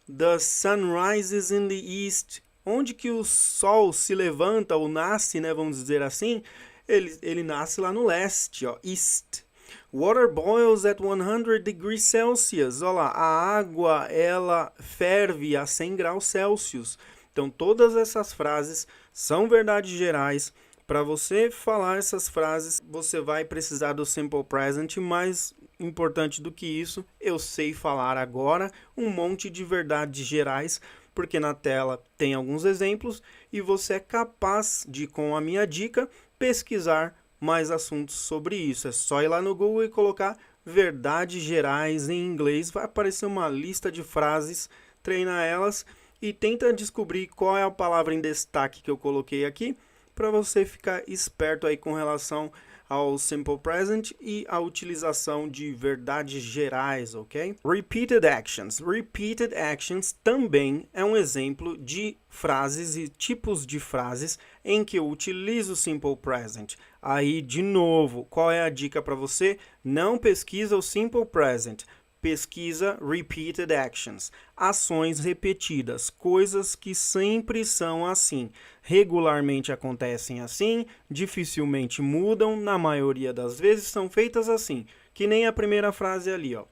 The sun rises in the east. Onde que o sol se levanta ou nasce, né, vamos dizer assim, ele nasce lá no leste, ó, east. Water boils at 100 degrees Celsius. Olha lá, a água, ela ferve a 100 graus Celsius. Então, todas essas frases são verdades gerais. Para você falar essas frases, você vai precisar do Simple Present, mais importante do que isso, eu sei falar agora um monte de verdades gerais, porque na tela tem alguns exemplos e você é capaz de, com a minha dica, pesquisar mais assuntos sobre isso. É só ir lá no Google e colocar verdades gerais em inglês, vai aparecer uma lista de frases, treina elas e tenta descobrir qual é a palavra em destaque que eu coloquei aqui, para você ficar esperto aí com relação ao Simple Present e a utilização de verdades gerais, ok? Repeated actions. Repeated actions também é um exemplo de frases e tipos de frases em que eu utilizo o Simple Present. Aí, de novo, qual é a dica para você? Não pesquisa o Simple Present. Pesquisa repeated actions, ações repetidas, coisas que sempre são assim, regularmente acontecem assim, dificilmente mudam, na maioria das vezes são feitas assim, que nem a primeira frase ali, ó.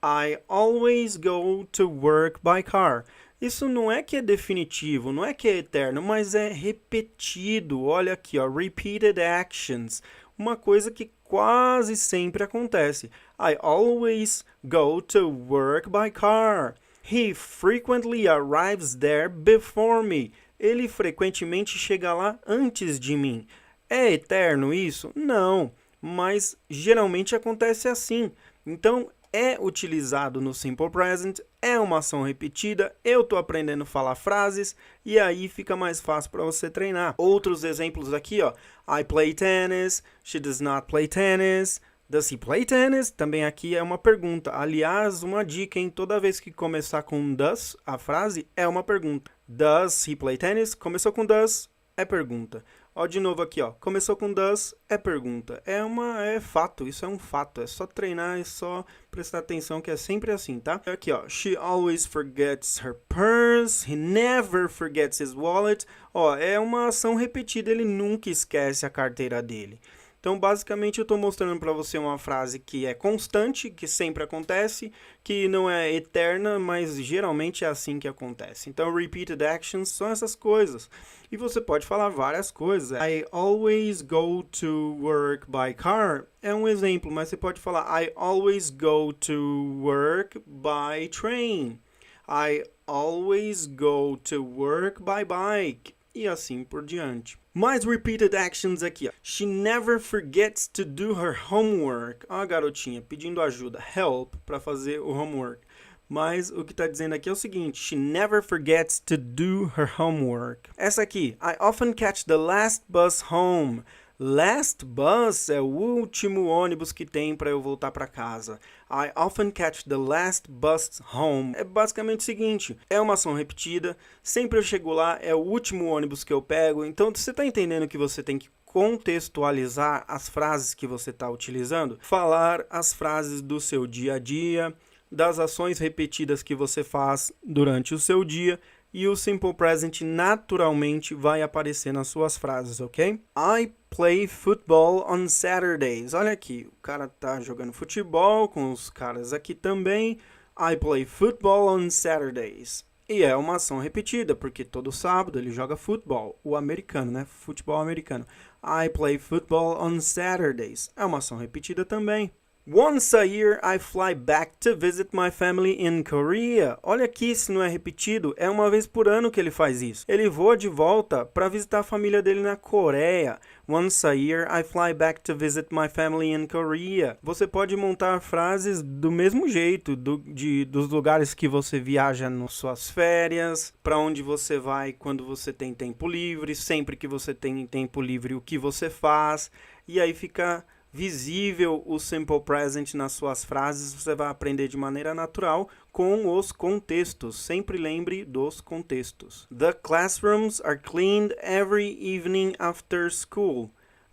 I always go to work by car. Isso não é que é definitivo, não é que é eterno, mas é repetido. Olha aqui, ó, repeated actions, uma coisa que quase sempre acontece. I always go to work by car. He frequently arrives there before me. Ele frequentemente chega lá antes de mim. É eterno isso? Não, mas geralmente acontece assim. Então, é utilizado no Simple Present, é uma ação repetida, eu estou aprendendo a falar frases e aí fica mais fácil para você treinar. Outros exemplos aqui, ó. I play tennis, she does not play tennis. Does he play tennis? Também aqui é uma pergunta. Aliás, uma dica, hein? Toda vez que começar com does, a frase é uma pergunta. Does he play tennis? Começou com does, é pergunta. Ó, de novo aqui, ó. Começou com does, é pergunta. É fato, isso é um fato. É só treinar, é só prestar atenção que é sempre assim, tá? Aqui, ó. She always forgets her purse. He never forgets his wallet. Ó, é uma ação repetida, ele nunca esquece a carteira dele. Então, basicamente, eu estou mostrando para você uma frase que é constante, que sempre acontece, que não é eterna, mas geralmente é assim que acontece. Então, repeated actions são essas coisas. E você pode falar várias coisas. I always go to work by car é um exemplo, mas você pode falar I always go to work by train. I always go to work by bike. E assim por diante. Mais repeated actions aqui, ó. She never forgets to do her homework. Ó, a garotinha pedindo ajuda, help, para fazer o homework. Mas o que está dizendo aqui é o seguinte, she never forgets to do her homework. Essa aqui, I often catch the last bus home. Last bus é o último ônibus que tem para eu voltar para casa. I often catch the last bus home. É basicamente o seguinte, é uma ação repetida, sempre eu chego lá, é o último ônibus que eu pego. Então você está entendendo que você tem que contextualizar as frases que você está utilizando? Falar as frases do seu dia a dia, das ações repetidas que você faz durante o seu dia, e o Simple Present naturalmente vai aparecer nas suas frases, ok? I play football on Saturdays. Olha aqui, o cara tá jogando futebol com os caras aqui também. I play football on Saturdays. E é uma ação repetida, porque todo sábado ele joga futebol, o americano, né? Futebol americano. I play football on Saturdays. É uma ação repetida também. Once a year I fly back to visit my family in Korea. Olha aqui, se não é repetido, é uma vez por ano que ele faz isso. Ele voa de volta para visitar a família dele na Coreia. Once a year I fly back to visit my family in Korea. Você pode montar frases do mesmo jeito, dos lugares que você viaja nas suas férias, para onde você vai quando você tem tempo livre, sempre que você tem tempo livre, o que você faz, e aí fica visível o Simple Present nas suas frases, você vai aprender de maneira natural com os contextos. Sempre lembre dos contextos. The classrooms are cleaned every evening after school.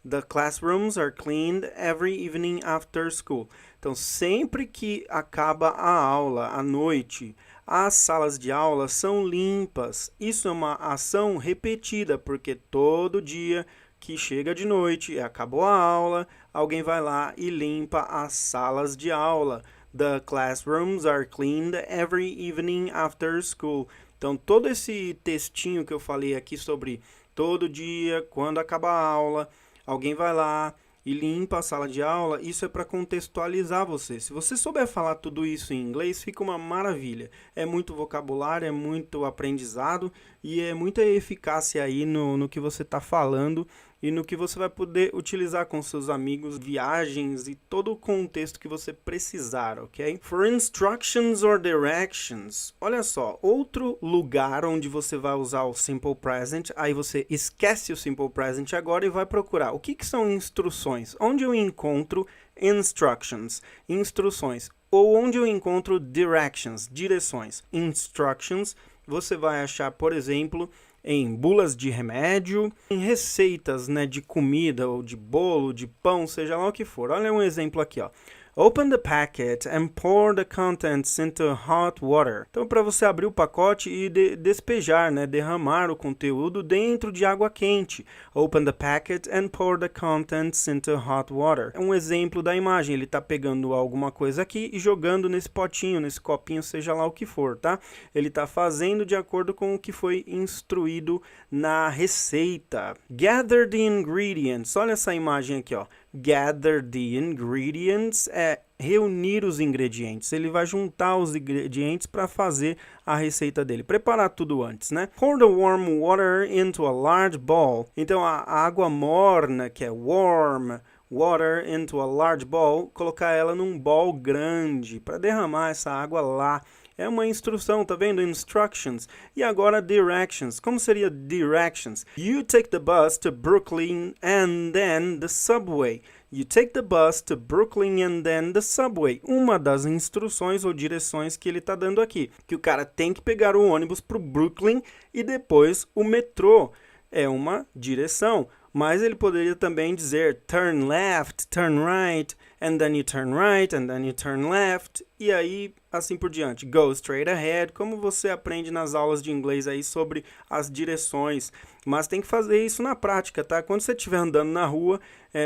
The classrooms are cleaned every evening after school. Então, sempre que acaba a aula, à noite, as salas de aula são limpas. Isso é uma ação repetida, porque todo dia que chega de noite, acabou a aula, alguém vai lá e limpa as salas de aula. The classrooms are cleaned every evening after school. Então, todo esse textinho que eu falei aqui sobre todo dia, quando acaba a aula, alguém vai lá e limpa a sala de aula, isso é para contextualizar você. Se você souber falar tudo isso em inglês, fica uma maravilha. É muito vocabulário, é muito aprendizado e é muita eficácia aí no que você está falando e no que você vai poder utilizar com seus amigos, viagens e todo o contexto que você precisar, ok? For instructions or directions. Olha só, outro lugar onde você vai usar o Simple Present, aí você esquece o Simple Present agora e vai procurar. O que são instruções? Onde eu encontro instructions? Instruções. Ou onde eu encontro directions? Direções. Instructions, você vai achar, por exemplo, em bulas de remédio, em receitas, né, de comida ou de bolo, de pão, seja lá o que for. Olha um exemplo aqui, ó. Open the packet and pour the contents into hot water. Então, para você abrir o pacote e despejar, né, derramar o conteúdo dentro de água quente. Open the packet and pour the contents into hot water. É um exemplo da imagem. Ele está pegando alguma coisa aqui e jogando nesse potinho, nesse copinho, seja lá o que for, tá? Ele está fazendo de acordo com o que foi instruído na receita. Gather the ingredients. Olha essa imagem aqui, ó. Gather the ingredients é reunir os ingredientes. Ele vai juntar os ingredientes para fazer a receita dele. Preparar tudo antes, né? Pour the warm water into a large bowl. Então, a água morna, que é warm water into a large bowl, colocar ela num bowl grande para derramar essa água lá. É uma instrução, tá vendo? Instructions. E agora directions. Como seria directions? You take the bus to Brooklyn and then the subway. You take the bus to Brooklyn and then the subway. Uma das instruções ou direções que ele tá dando aqui. Que o cara tem que pegar o ônibus pro Brooklyn e depois o metrô. É uma direção. Mas ele poderia também dizer turn left, turn right, and then you turn right, and then you turn left, e aí assim por diante. Go straight ahead, como você aprende nas aulas de inglês aí sobre as direções. Mas tem que fazer isso na prática, tá? Quando você estiver andando na rua,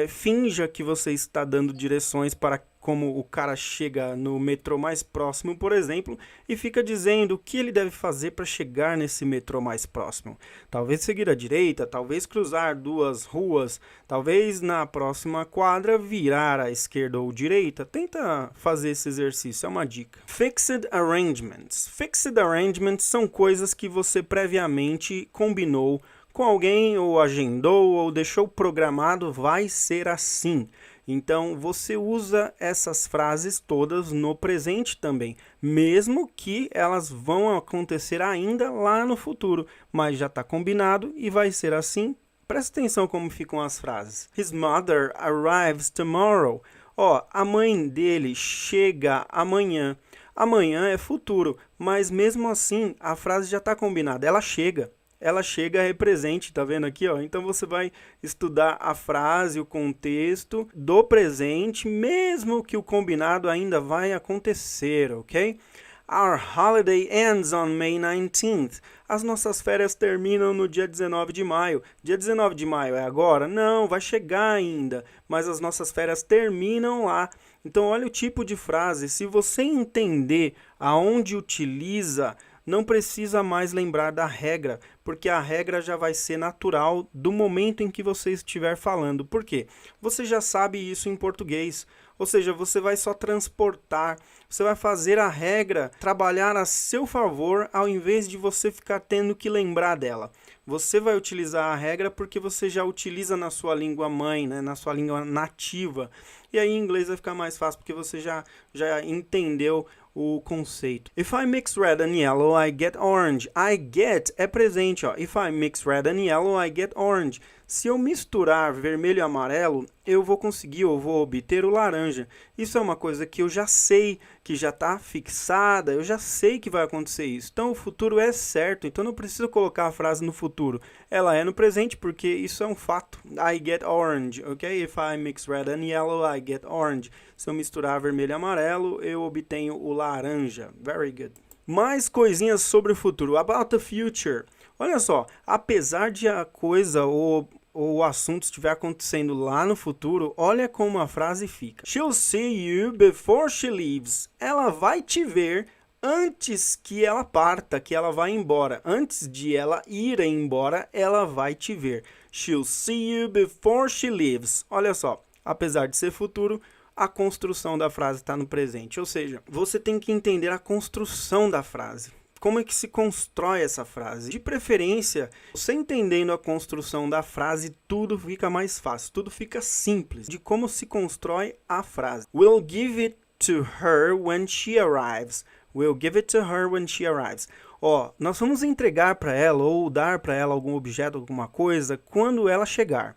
finja que você está dando direções para como o cara chega no metrô mais próximo, por exemplo, e fica dizendo o que ele deve fazer para chegar nesse metrô mais próximo. Talvez seguir à direita, talvez cruzar duas ruas, talvez na próxima quadra virar à esquerda ou direita. Tenta fazer esse exercício, é uma dica. Fixed arrangements. Fixed arrangements são coisas que você previamente combinou com alguém, ou agendou, ou deixou programado, vai ser assim. Então, você usa essas frases todas no presente também, mesmo que elas vão acontecer ainda lá no futuro, mas já está combinado e vai ser assim. Presta atenção como ficam as frases. His mother arrives tomorrow. A mãe dele chega amanhã. Amanhã é futuro, mas mesmo assim a frase já está combinada, ela chega. Ela chega é presente, tá vendo aqui, ó? Então você vai estudar a frase, o contexto do presente, mesmo que o combinado ainda vai acontecer, ok? Our holiday ends on May 19th. As nossas férias terminam no dia 19 de maio. Dia 19 de maio é agora? Não, vai chegar ainda, mas as nossas férias terminam lá. Então olha o tipo de frase. Se você entender aonde utiliza, não precisa mais lembrar da regra, porque a regra já vai ser natural do momento em que você estiver falando. Por quê? Você já sabe isso em português, ou seja, você vai só transportar, você vai fazer a regra trabalhar a seu favor ao invés de você ficar tendo que lembrar dela. Você vai utilizar a regra porque você já utiliza na sua língua mãe, né, na sua língua nativa. E aí em inglês vai ficar mais fácil porque você já entendeu o conceito. If I mix red and yellow, I get orange. I get é presente, ó. If I mix red and yellow, I get orange. Se eu misturar vermelho e amarelo, eu vou conseguir, eu vou obter o laranja. Isso é uma coisa que eu já sei, que já está fixada, eu já sei que vai acontecer isso. Então o futuro é certo, então não preciso colocar a frase no futuro. Ela é no presente porque isso é um fato. I get orange, ok? If I mix red and yellow, I get orange. Se eu misturar vermelho e amarelo, eu obtenho o laranja. Very good. Mais coisinhas sobre o futuro. About the future. Olha só, apesar de a coisa ou o assunto estiver acontecendo lá no futuro, olha como a frase fica. She'll see you before she leaves. Ela vai te ver antes que ela parta, que ela vai embora. Antes de ela ir embora, ela vai te ver. She'll see you before she leaves. Olha só, apesar de ser futuro, a construção da frase está no presente. Ou seja, você tem que entender a construção da frase. Como é que se constrói essa frase? De preferência, você entendendo a construção da frase, tudo fica mais fácil, tudo fica simples de como se constrói a frase. We'll give it to her when she arrives. We'll give it to her when she arrives. Nós vamos entregar para ela ou dar para ela algum objeto, alguma coisa, quando ela chegar.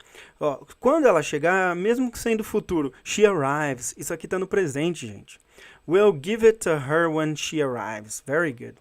Quando ela chegar, mesmo que sendo futuro, she arrives. Isso aqui está no presente, gente. We'll give it to her when she arrives. Very good.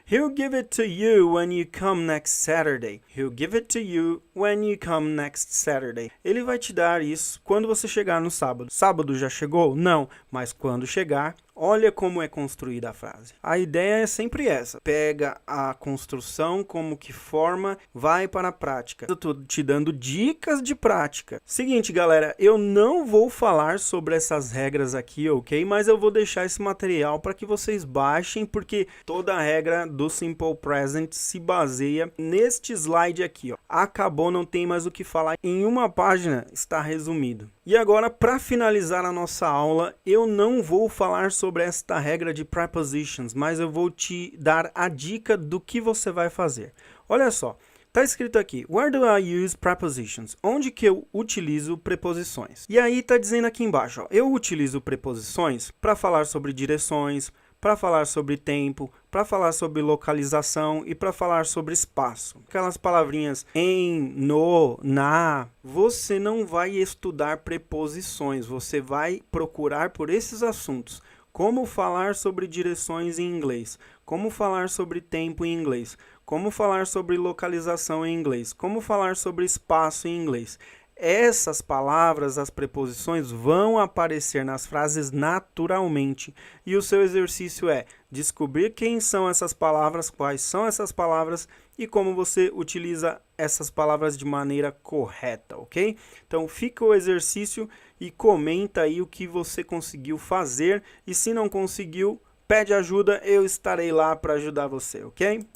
He'll give it to you when you come next Saturday. He'll give it to you when you come next Saturday. Ele vai te dar isso quando você chegar no sábado. Sábado já chegou? Não, mas quando chegar, olha como é construída a frase. A ideia é sempre essa. Pega a construção como que forma, vai para a prática. Eu tô te dando dicas de prática. Seguinte, galera, eu não vou falar sobre essas regras aqui, ok? Mas eu vou deixar esse material para que vocês baixem, porque toda a regra do Simple Present se baseia neste slide aqui, ó. Acabou, não tem mais o que falar. Em uma página está resumido. E agora, para finalizar a nossa aula, eu não vou falar sobre esta regra de prepositions, mas eu vou te dar a dica do que você vai fazer. Olha só, tá escrito aqui, where do I use prepositions? Onde que eu utilizo preposições? E aí tá dizendo aqui embaixo, ó, eu utilizo preposições para falar sobre direções, para falar sobre tempo, para falar sobre localização e para falar sobre espaço. Aquelas palavrinhas em, no, na. Você não vai estudar preposições, você vai procurar por esses assuntos. Como falar sobre direções em inglês, como falar sobre tempo em inglês, como falar sobre localização em inglês, como falar sobre espaço em inglês. Essas palavras, as preposições, vão aparecer nas frases naturalmente. E o seu exercício é descobrir quem são essas palavras, quais são essas palavras e como você utiliza essas palavras de maneira correta, ok? Então fica o exercício e comenta aí o que você conseguiu fazer. E se não conseguiu, pede ajuda, eu estarei lá para ajudar você, ok?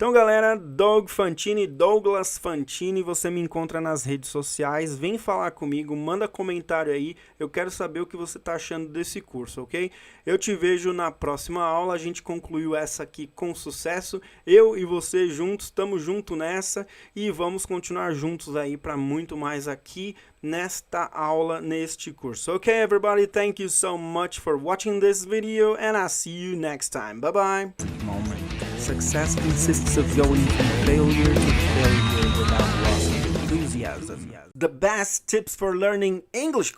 Então, galera, Douglas Fantini, você me encontra nas redes sociais, vem falar comigo, manda comentário aí, eu quero saber o que você está achando desse curso, ok? Eu te vejo na próxima aula, a gente concluiu essa aqui com sucesso, eu e você juntos, estamos juntos nessa e vamos continuar juntos aí para muito mais aqui nesta aula, neste curso. Ok, everybody, thank you so much for watching this video and I'll see you next time. Bye-bye. Success consists of going from failure to failure without loss of enthusiasm. The best tips for learning English.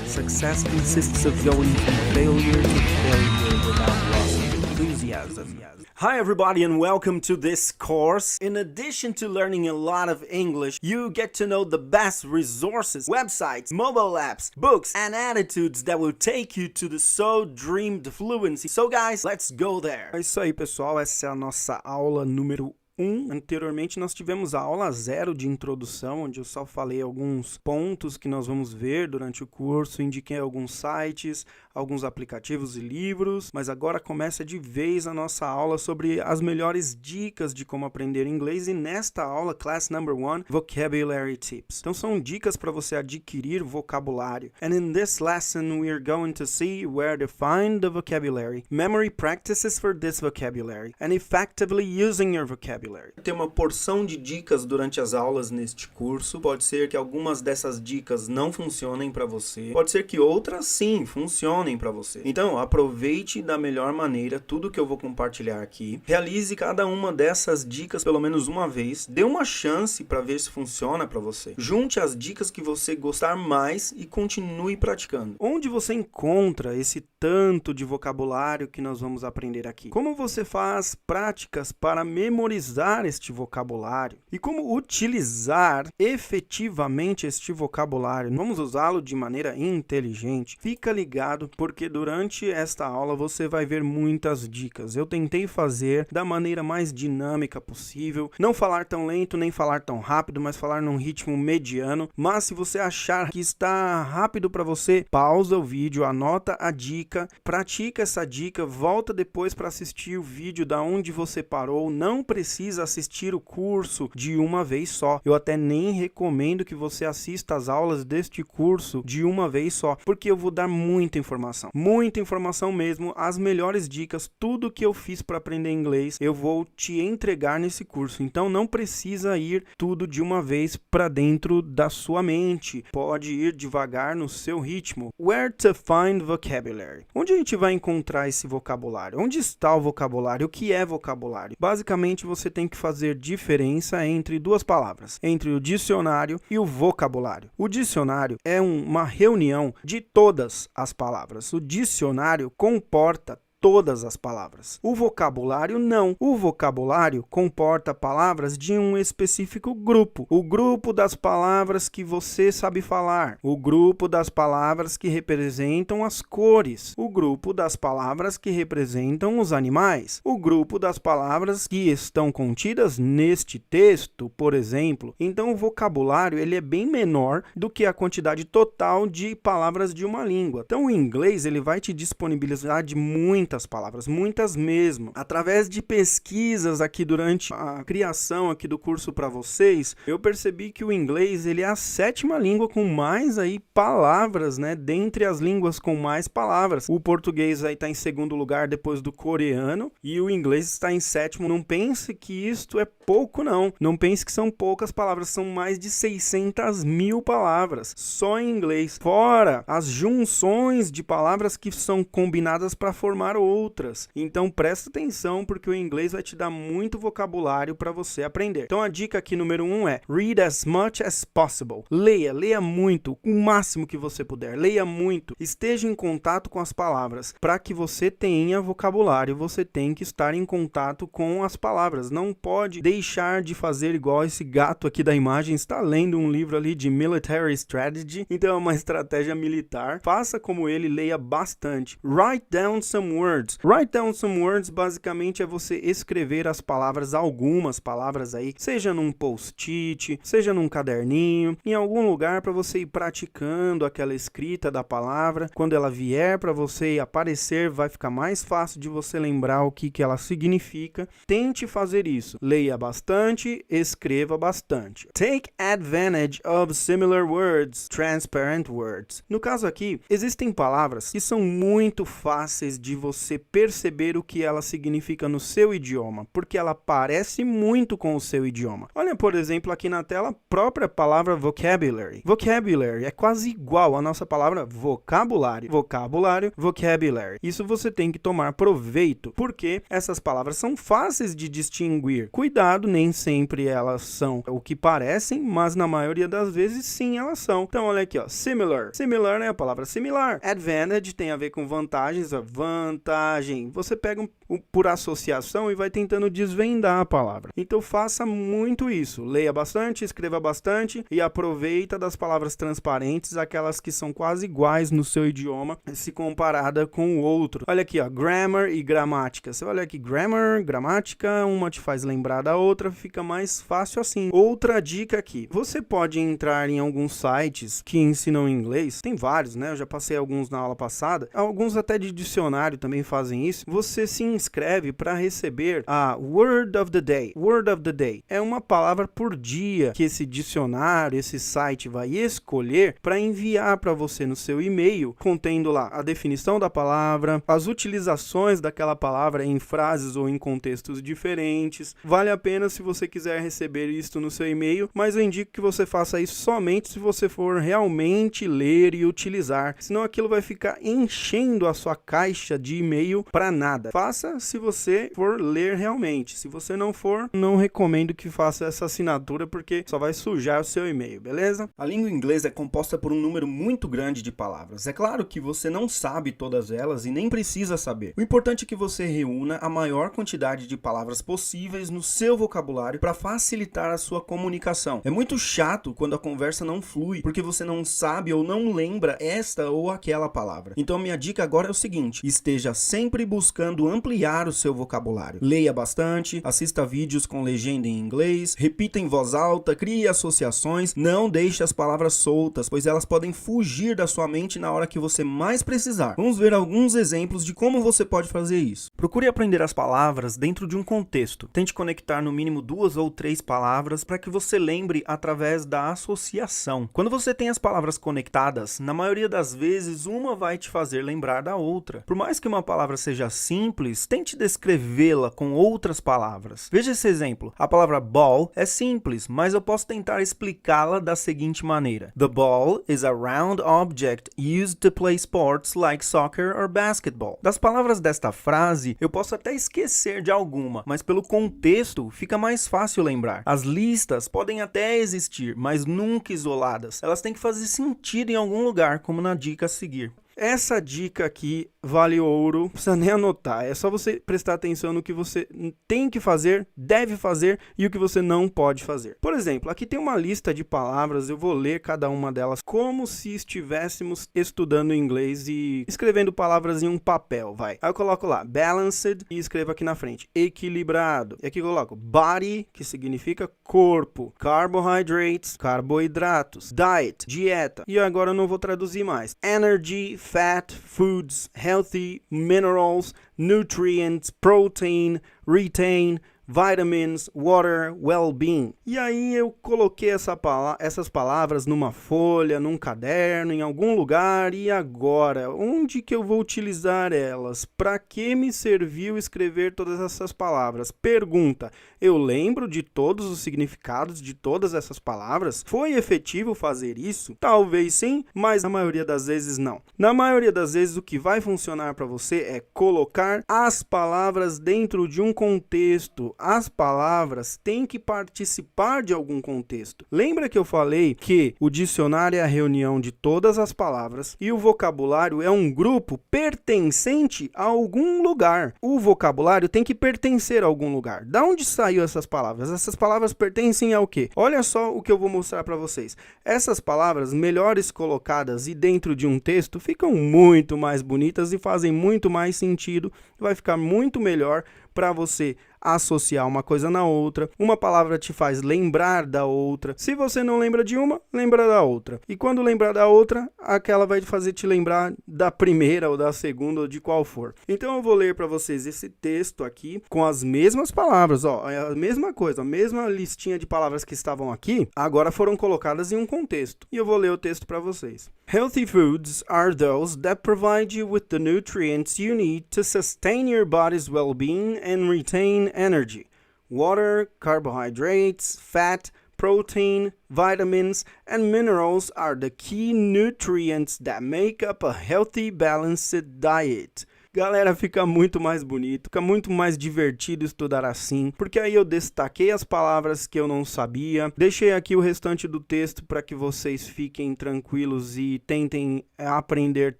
Success consists of going from failure to failure without loss of enthusiasm. Hi everybody and welcome to this course. In addition to learning a lot of English, you get to know the best resources, websites, mobile apps, books, and attitudes that will take you to the so dreamed fluency. So guys, let's go there. É isso aí, pessoal. Essa é a nossa aula número 1. Anteriormente nós tivemos a aula 0 de introdução, onde eu só falei alguns pontos que nós vamos ver durante o curso, indiquei alguns sites, alguns aplicativos e livros, mas agora começa de vez a nossa aula sobre as melhores dicas de como aprender inglês e nesta aula, class number 1, vocabulary tips. Então são dicas para você adquirir vocabulário. And in this lesson we are going to see where to find the vocabulary, memory practices for this vocabulary, and effectively using your vocabulary. Tem uma porção de dicas durante as aulas neste curso. Pode ser que algumas dessas dicas não funcionem para você. Pode ser que outras sim funcionem para você. Então, aproveite da melhor maneira tudo que eu vou compartilhar aqui. Realize cada uma dessas dicas pelo menos uma vez. Dê uma chance para ver se funciona para você. Junte as dicas que você gostar mais e continue praticando. Onde você encontra esse tanto de vocabulário que nós vamos aprender aqui? Como você faz práticas para memorizar este vocabulário e como utilizar efetivamente este vocabulário. Vamos usá-lo de maneira inteligente. Fica ligado porque durante esta aula você vai ver muitas dicas. Eu tentei fazer da maneira mais dinâmica possível, não falar tão lento nem falar tão rápido, mas falar num ritmo mediano. Mas se você achar que está rápido para você, pausa o vídeo, anota a dica, pratica essa dica, volta depois para assistir o vídeo da onde você parou. Não precisa assistir o curso de uma vez só. Eu até nem recomendo que você assista as aulas deste curso de uma vez só, porque eu vou dar muita informação mesmo, as melhores dicas, tudo que eu fiz para aprender inglês, eu vou te entregar nesse curso. Então não precisa ir tudo de uma vez para dentro da sua mente. Pode ir devagar no seu ritmo. Where to find vocabulary? Onde a gente vai encontrar esse vocabulário? Onde está o vocabulário? O que é vocabulário? Basicamente você tem que fazer diferença entre duas palavras, entre o dicionário e o vocabulário. O dicionário é uma reunião de todas as palavras. O dicionário comporta todas as palavras. O vocabulário não. O vocabulário comporta palavras de um específico grupo. O grupo das palavras que você sabe falar. O grupo das palavras que representam as cores. O grupo das palavras que representam os animais. O grupo das palavras que estão contidas neste texto, por exemplo. Então, o vocabulário ele é bem menor do que a quantidade total de palavras de uma língua. Então, o inglês ele vai te disponibilizar de muitas palavras, muitas mesmo. Através de pesquisas aqui durante a criação aqui do curso para vocês, eu percebi que o inglês ele é a 7ª língua com mais aí palavras, né? Dentre as línguas com mais palavras. O português aí está em 2º lugar depois do coreano e o inglês está em 7º. Não pense que isto é pouco, não. Não pense que são poucas palavras, são mais de 600.000 palavras só em inglês. Fora as junções de palavras que são combinadas para formar outras. Então presta atenção porque o inglês vai te dar muito vocabulário para você aprender. Então a dica aqui número 1 é read as much as possible. Leia muito, o máximo que você puder. Leia muito, esteja em contato com as palavras. Para que você tenha vocabulário, você tem que estar em contato com as palavras. Não pode deixar de fazer igual esse gato aqui da imagem está lendo um livro ali de Military Strategy, então é uma estratégia militar. Faça como ele, leia bastante. Write down some words. Write down some words basicamente é você escrever as palavras, algumas palavras aí, seja num post-it, seja num caderninho, em algum lugar para você ir praticando aquela escrita da palavra. Quando ela vier para você aparecer, vai ficar mais fácil de você lembrar o que ela significa. Tente fazer isso. Leia bastante, escreva bastante. Take advantage of similar words, transparent words. No caso aqui, existem palavras que são muito fáceis de você perceber o que ela significa no seu idioma, porque ela parece muito com o seu idioma. Olha, por exemplo, aqui na tela, a própria palavra vocabulary. Vocabulary é quase igual à nossa palavra vocabulário. Vocabulário, vocabulary. Isso você tem que tomar proveito, porque essas palavras são fáceis de distinguir. Cuidado, nem sempre elas são o que parecem, mas na maioria das vezes sim elas são. Então olha aqui, ó, similar. Similar é a palavra similar. Advantage tem a ver com vantagens, ó, vantagem. Você pega por associação e vai tentando desvendar a palavra. Então faça muito isso. Leia bastante, escreva bastante e aproveita das palavras transparentes, aquelas que são quase iguais no seu idioma, se comparada com o outro. Olha aqui, ó, grammar e gramática. Você olha aqui, grammar, gramática, uma te faz lembrar da outra, fica mais fácil assim. Outra dica aqui, você pode entrar em alguns sites que ensinam inglês, tem vários, né? Eu já passei alguns na aula passada, alguns até de dicionário também fazem isso. Você se inscreve para receber a Word of the Day. Word of the Day é uma palavra por dia que esse dicionário, esse site vai escolher para enviar para você no seu e-mail, contendo lá a definição da palavra, as utilizações daquela palavra em frases ou em contextos diferentes. Vale a pena se você quiser receber isso no seu e-mail, mas eu indico que você faça isso somente se você for realmente ler e utilizar, senão aquilo vai ficar enchendo a sua caixa de e-mail para nada. Faça se você for ler realmente. Se você não for, não recomendo que faça essa assinatura porque só vai sujar o seu e-mail, beleza? A língua inglesa é composta por um número muito grande de palavras. É claro que você não sabe todas elas e nem precisa saber. O importante é que você reúna a maior quantidade de palavras possíveis no seu vocabulário para facilitar a sua comunicação. É muito chato quando a conversa não flui porque você não sabe ou não lembra esta ou aquela palavra. Então minha dica agora é o seguinte: esteja sempre buscando ampliar o seu vocabulário. Leia bastante, assista vídeos com legenda em inglês, repita em voz alta, crie associações, não deixe as palavras soltas, pois elas podem fugir da sua mente na hora que você mais precisar. Vamos ver alguns exemplos de como você pode fazer isso. Procure aprender as palavras dentro de um contexto. Tente conectar no mínimo 2 ou 3 palavras para que você lembre através da associação. Quando você tem as palavras conectadas, na maioria das vezes uma vai te fazer lembrar da outra. Por mais que uma palavra seja simples, tente descrevê-la com outras palavras. Veja esse exemplo. A palavra ball é simples, mas eu posso tentar explicá-la da seguinte maneira. The ball is a round object used to play sports like soccer or basketball. Das palavras desta frase, eu posso até esquecer de alguma, mas pelo contexto fica mais fácil lembrar. As listas podem até existir, mas nunca isoladas. Elas têm que fazer sentido em algum lugar, como na dica a seguir. Essa dica aqui vale ouro, não precisa nem anotar, é só você prestar atenção no que você tem que fazer, deve fazer e o que você não pode fazer. Por exemplo, aqui tem uma lista de palavras, eu vou ler cada uma delas como se estivéssemos estudando inglês e escrevendo palavras em um papel, vai. Aí eu coloco lá, balanced, e escrevo aqui na frente, equilibrado. E aqui eu coloco body, que significa corpo, carbohydrates, carboidratos, diet, dieta. E agora eu não vou traduzir mais. Energy, fat, foods, healthy, minerals, nutrients, protein, retain, vitamins, water, well-being. E aí eu coloquei essas palavras numa folha, num caderno, em algum lugar. E agora, onde que eu vou utilizar elas? Para que me serviu escrever todas essas palavras? Pergunta, eu lembro de todos os significados de todas essas palavras? Foi efetivo fazer isso? Talvez sim, mas na maioria das vezes não. Na maioria das vezes o que vai funcionar para você é colocar as palavras dentro de um contexto. As palavras têm que participar de algum contexto. Lembra que eu falei que o dicionário é a reunião de todas as palavras e o vocabulário é um grupo pertencente a algum lugar. O vocabulário tem que pertencer a algum lugar. Da onde saiu essas palavras? Essas palavras pertencem ao quê? Olha só o que eu vou mostrar para vocês. Essas palavras melhores colocadas e dentro de um texto ficam muito mais bonitas e fazem muito mais sentido. Vai ficar muito melhor para você associar uma coisa na outra. Uma palavra te faz lembrar da outra. Se você não lembra de uma, lembra da outra. E quando lembrar da outra, aquela vai fazer te lembrar da primeira ou da segunda ou de qual for. Então eu vou ler para vocês esse texto aqui com as mesmas palavras, ó, é a mesma coisa, a mesma listinha de palavras que estavam aqui, agora foram colocadas em um contexto. E eu vou ler o texto para vocês. Healthy foods are those that provide you with the nutrients you need to sustain your body's well-being and retain energy. Water, carbohydrates, fat, protein, vitamins, and minerals are the key nutrients that make up a healthy, balanced diet. Galera, fica muito mais bonito, fica muito mais divertido estudar assim, porque aí eu destaquei as palavras que eu não sabia, deixei aqui o restante do texto para que vocês fiquem tranquilos e tentem aprender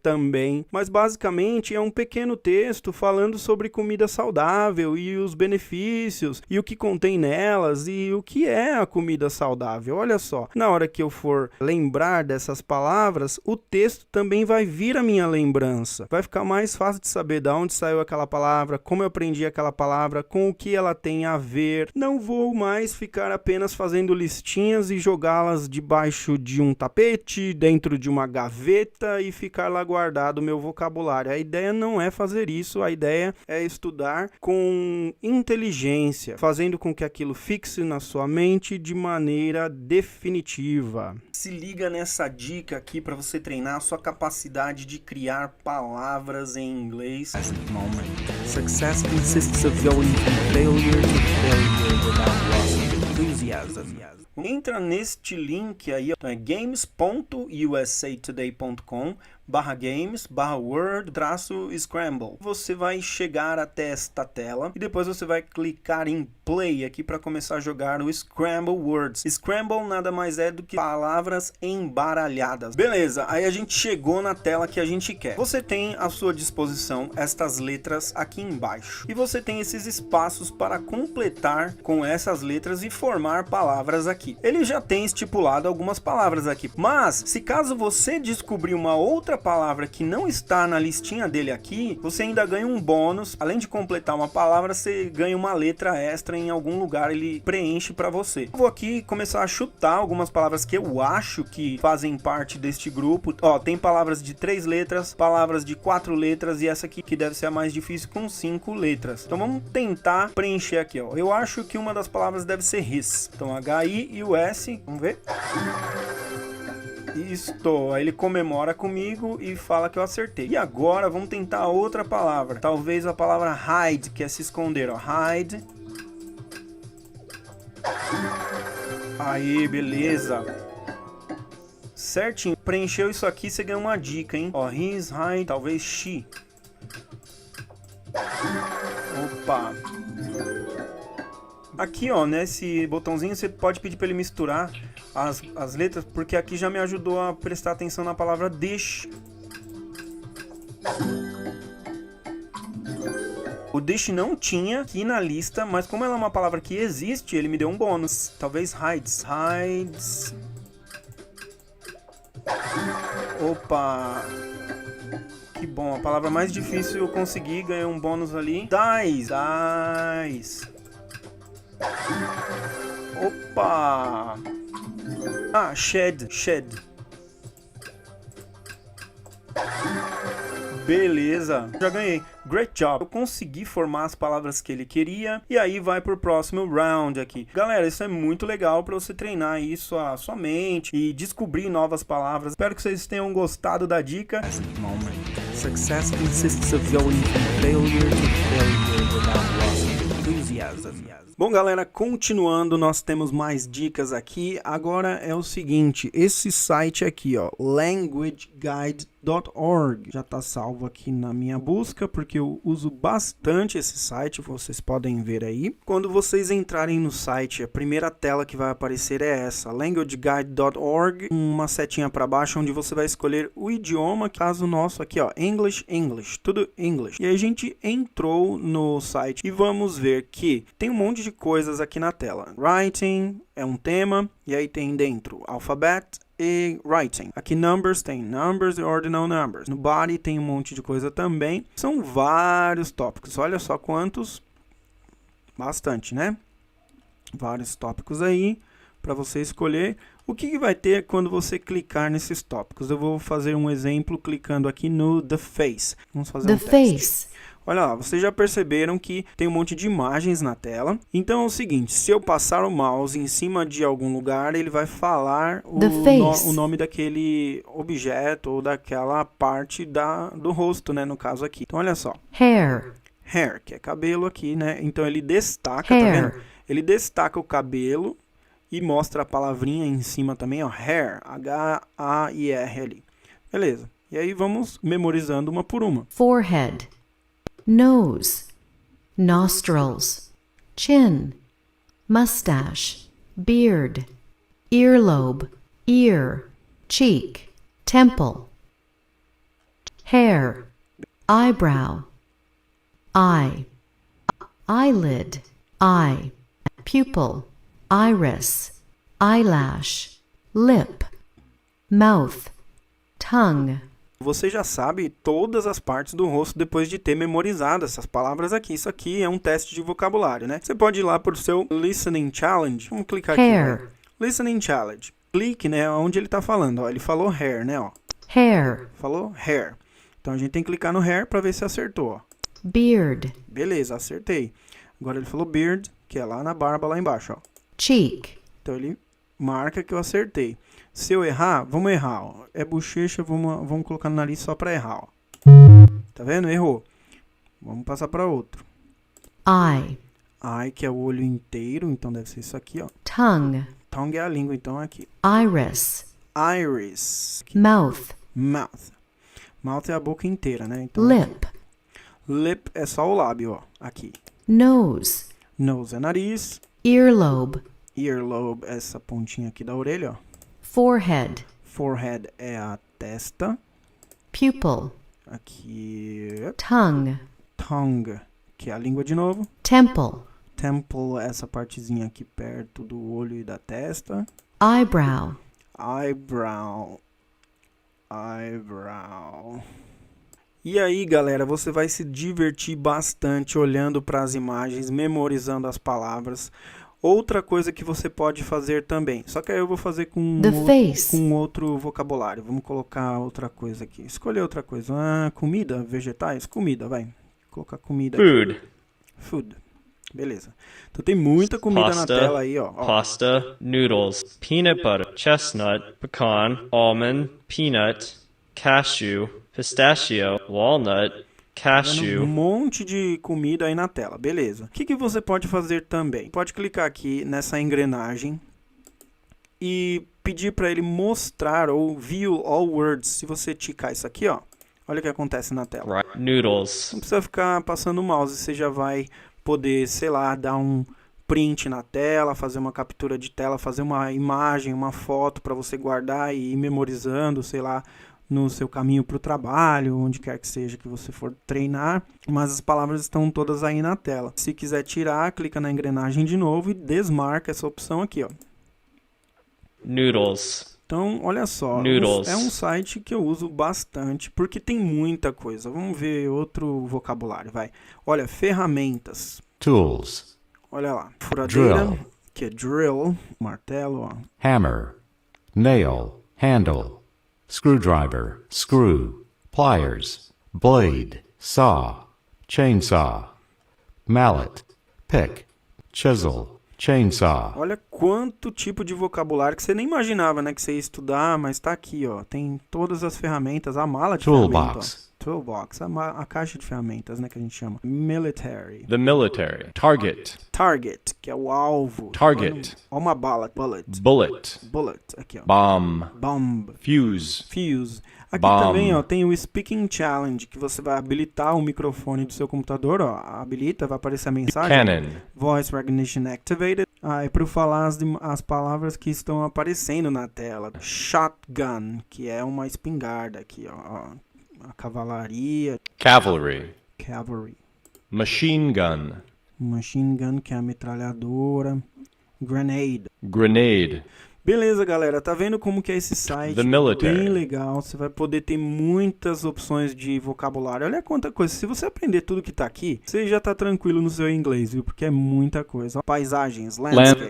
também, mas basicamente é um pequeno texto falando sobre comida saudável e os benefícios e o que contém nelas e o que é a comida saudável. Olha só, na hora que eu for lembrar dessas palavras, o texto também vai vir à minha lembrança, vai ficar mais fácil de saber de onde saiu aquela palavra, como eu aprendi aquela palavra, com o que ela tem a ver. Não vou mais ficar apenas fazendo listinhas e jogá-las debaixo de um tapete, dentro de uma gaveta e ficar lá guardado o meu vocabulário. A ideia não é fazer isso, a ideia é estudar com inteligência, fazendo com que aquilo fixe na sua mente de maneira definitiva. Se liga nessa dica aqui para você treinar a sua capacidade de criar palavras em inglês. Success consists of going from failure to failure without loss of enthusiasm. Entra neste link aí, é games.usatoday.com/games/word-scramble. Você vai chegar até esta tela e depois você vai clicar em play aqui para começar a jogar o Scramble Words. Scramble nada mais é do que palavras embaralhadas. Beleza, aí a gente chegou na tela que a gente quer. Você tem à sua disposição estas letras aqui embaixo e você tem esses espaços para completar com essas letras e formar palavras aqui. Ele já tem estipulado algumas palavras aqui, mas se caso você descobrir uma outra palavra que não está na listinha dele aqui, você ainda ganha um bônus. Além de completar uma palavra, você ganha uma letra extra em algum lugar, ele preenche para você. Eu vou aqui começar a chutar algumas palavras que eu acho que fazem parte deste grupo. Ó, tem palavras de 3 letras, palavras de 4 letras e essa aqui que deve ser a mais difícil com 5 letras. Então vamos tentar preencher aqui, ó. Eu acho que uma das palavras deve ser his. Então H-I e o S, vamos ver. Isto, aí ele comemora comigo e fala que eu acertei. E agora vamos tentar outra palavra. Talvez a palavra hide, que é se esconder, ó. Hide. Aí, beleza. Certinho. Preencheu isso aqui, você ganha uma dica, hein? Ó, his, hide, talvez she. Opa. Aqui, ó, nesse botãozinho você pode pedir para ele misturar as letras, porque aqui já me ajudou a prestar atenção na palavra dish. O dish não tinha aqui na lista, mas como ela é uma palavra que existe, ele me deu um bônus. Talvez hides. Hides. Opa. Que bom, a palavra mais difícil eu consegui, ganhei um bônus ali. Dies. Dies. Opa. Ah, shed. Shed. Beleza, já ganhei. Great job. Eu consegui formar as palavras que ele queria. E aí vai pro próximo round aqui. Galera, isso é muito legal para você treinar isso a sua mente e descobrir novas palavras. Espero que vocês tenham gostado da dica. Success consists of going from failure to failure without loss of enthusiasm. Bom, galera, continuando, nós temos mais dicas aqui. Agora é o seguinte, esse site aqui, ó, languageguide.org, já tá salvo aqui na minha busca, porque eu uso bastante esse site, vocês podem ver aí. Quando vocês entrarem no site, a primeira tela que vai aparecer é essa, languageguide.org, uma setinha para baixo, onde você vai escolher o idioma, caso nosso aqui, ó, English, tudo English. E aí a gente entrou no site e vamos ver que tem um monte de coisas aqui na tela. Writing é um tema, e aí tem dentro alphabet e writing. Aqui numbers, tem numbers e ordinal numbers. No body tem um monte de coisa também. São vários tópicos. Olha só quantos. Bastante, né? Vários tópicos aí para você escolher. O que vai ter quando você clicar nesses tópicos? Eu vou fazer um exemplo clicando aqui no The Face. Vamos fazer um teste. Olha lá, vocês já perceberam que tem um monte de imagens na tela. Então é o seguinte, se eu passar o mouse em cima de algum lugar, ele vai falar o nome daquele objeto ou daquela parte do rosto, né, no caso aqui. Então olha só. Hair. Hair, que é cabelo aqui, né? Então ele destaca, tá vendo? Ele destaca o cabelo e mostra a palavrinha em cima também, ó, hair, H-A-I-R ali. Beleza. E aí vamos memorizando uma por uma. Forehead. Nose, nostrils, chin, mustache, beard, earlobe, ear, cheek, temple, hair, eyebrow, eye, eyelid, eye, pupil, iris, eyelash, lip, mouth, tongue. Você já sabe todas as partes do rosto depois de ter memorizado essas palavras aqui. Isso aqui é um teste de vocabulário, né? Você pode ir lá para o seu Listening Challenge. Vamos clicar hair. Aqui. Né? Listening Challenge. Clique, né, onde ele está falando. Ó, ele falou hair, né? Ó. Hair. Falou hair. Então a gente tem que clicar no hair para ver se acertou. Ó. Beard. Beleza, acertei. Agora ele falou beard, que é lá na barba, lá embaixo. Ó. Cheek. Então ele marca que eu acertei. Se eu errar, vamos errar, ó. É bochecha, vamos colocar no nariz só para errar, ó. Tá vendo? Errou. Vamos passar para outro. Eye. Eye, que é o olho inteiro, então deve ser isso aqui, ó. Tongue. Tongue é a língua, então é aqui. Iris. Iris. Mouth. Mouth. Mouth é a boca inteira, né? Então, lip. Aqui. Lip é só o lábio, ó. Aqui. Nose. Nose é nariz. Earlobe. Earlobe é essa pontinha aqui da orelha, ó. Forehead. Forehead é a testa. Pupil. Aqui. Tongue. Tongue, que é a língua de novo. Temple. Temple é essa partezinha aqui perto do olho e da testa. Eyebrow. Eyebrow. Eyebrow. E aí, galera, você vai se divertir bastante olhando para as imagens, memorizando as palavras. Outra coisa que você pode fazer também, só que aí eu vou fazer com outro vocabulário. Vamos colocar outra coisa aqui. Escolher outra coisa. Comida, vegetais, comida, vai. Vou colocar comida Food. Aqui. Food. Beleza. Então tem muita comida na tela aí, ó. Pasta, noodles, peanut butter, chestnut, pecan, almond, peanut, cashew, pistachio, walnut, cashew. Um monte de comida aí na tela, beleza. O que você pode fazer também? Pode clicar aqui nessa engrenagem e pedir para ele mostrar ou view all words. Se você ticar isso aqui, ó, olha o que acontece na tela. Right. Noodles. Não precisa ficar passando o mouse, você já vai poder, sei lá, dar um print na tela, fazer uma captura de tela, fazer uma imagem, uma foto para você guardar e ir memorizando, sei lá, no seu caminho para o trabalho, onde quer que seja que você for treinar, mas as palavras estão todas aí na tela. Se quiser tirar, clica na engrenagem de novo e desmarca essa opção aqui, ó. Noodles. Então, olha só, Noodles. é um site que eu uso bastante, porque tem muita coisa. Vamos ver outro vocabulário, vai. Olha, ferramentas. Tools. Olha lá, furadeira, Drill. que é drill, martelo, ó. Hammer. Nail. Handle. Screwdriver. Screw. Pliers. Blade. Saw. Chainsaw. Mallet. Pick. Chisel. Chainsaw. Olha quanto tipo de vocabulário que você nem imaginava, né, que você ia estudar, mas tá aqui, ó. Tem todas as ferramentas, a mala de ferramentas. Toolbox. Toolbox, a caixa de ferramentas, né, que a gente chama. Military. The military. Target. Target, que é o alvo. Target. Olha uma bala. Bullet. Bullet. Bullet, aqui, ó. Bomb. Bomb. Fuse. Fuse. Aqui Bomb. também, ó, tem o Speaking Challenge, que você vai habilitar o microfone do seu computador, ó. Habilita, vai aparecer a mensagem. Cannon. Voice Recognition Activated. É para eu falar as palavras que estão aparecendo na tela. Shotgun, que é uma espingarda aqui, ó. A cavalaria. Cavalry. Cavalry. Machine gun. Machine gun, que é a metralhadora. Grenade. Grenade. Beleza, galera, tá vendo como que é esse site? The military. Bem legal, você vai poder ter muitas opções de vocabulário. Olha quanta coisa, se você aprender tudo que tá aqui, você já tá tranquilo no seu inglês, viu? Porque é muita coisa. Paisagens, landscape.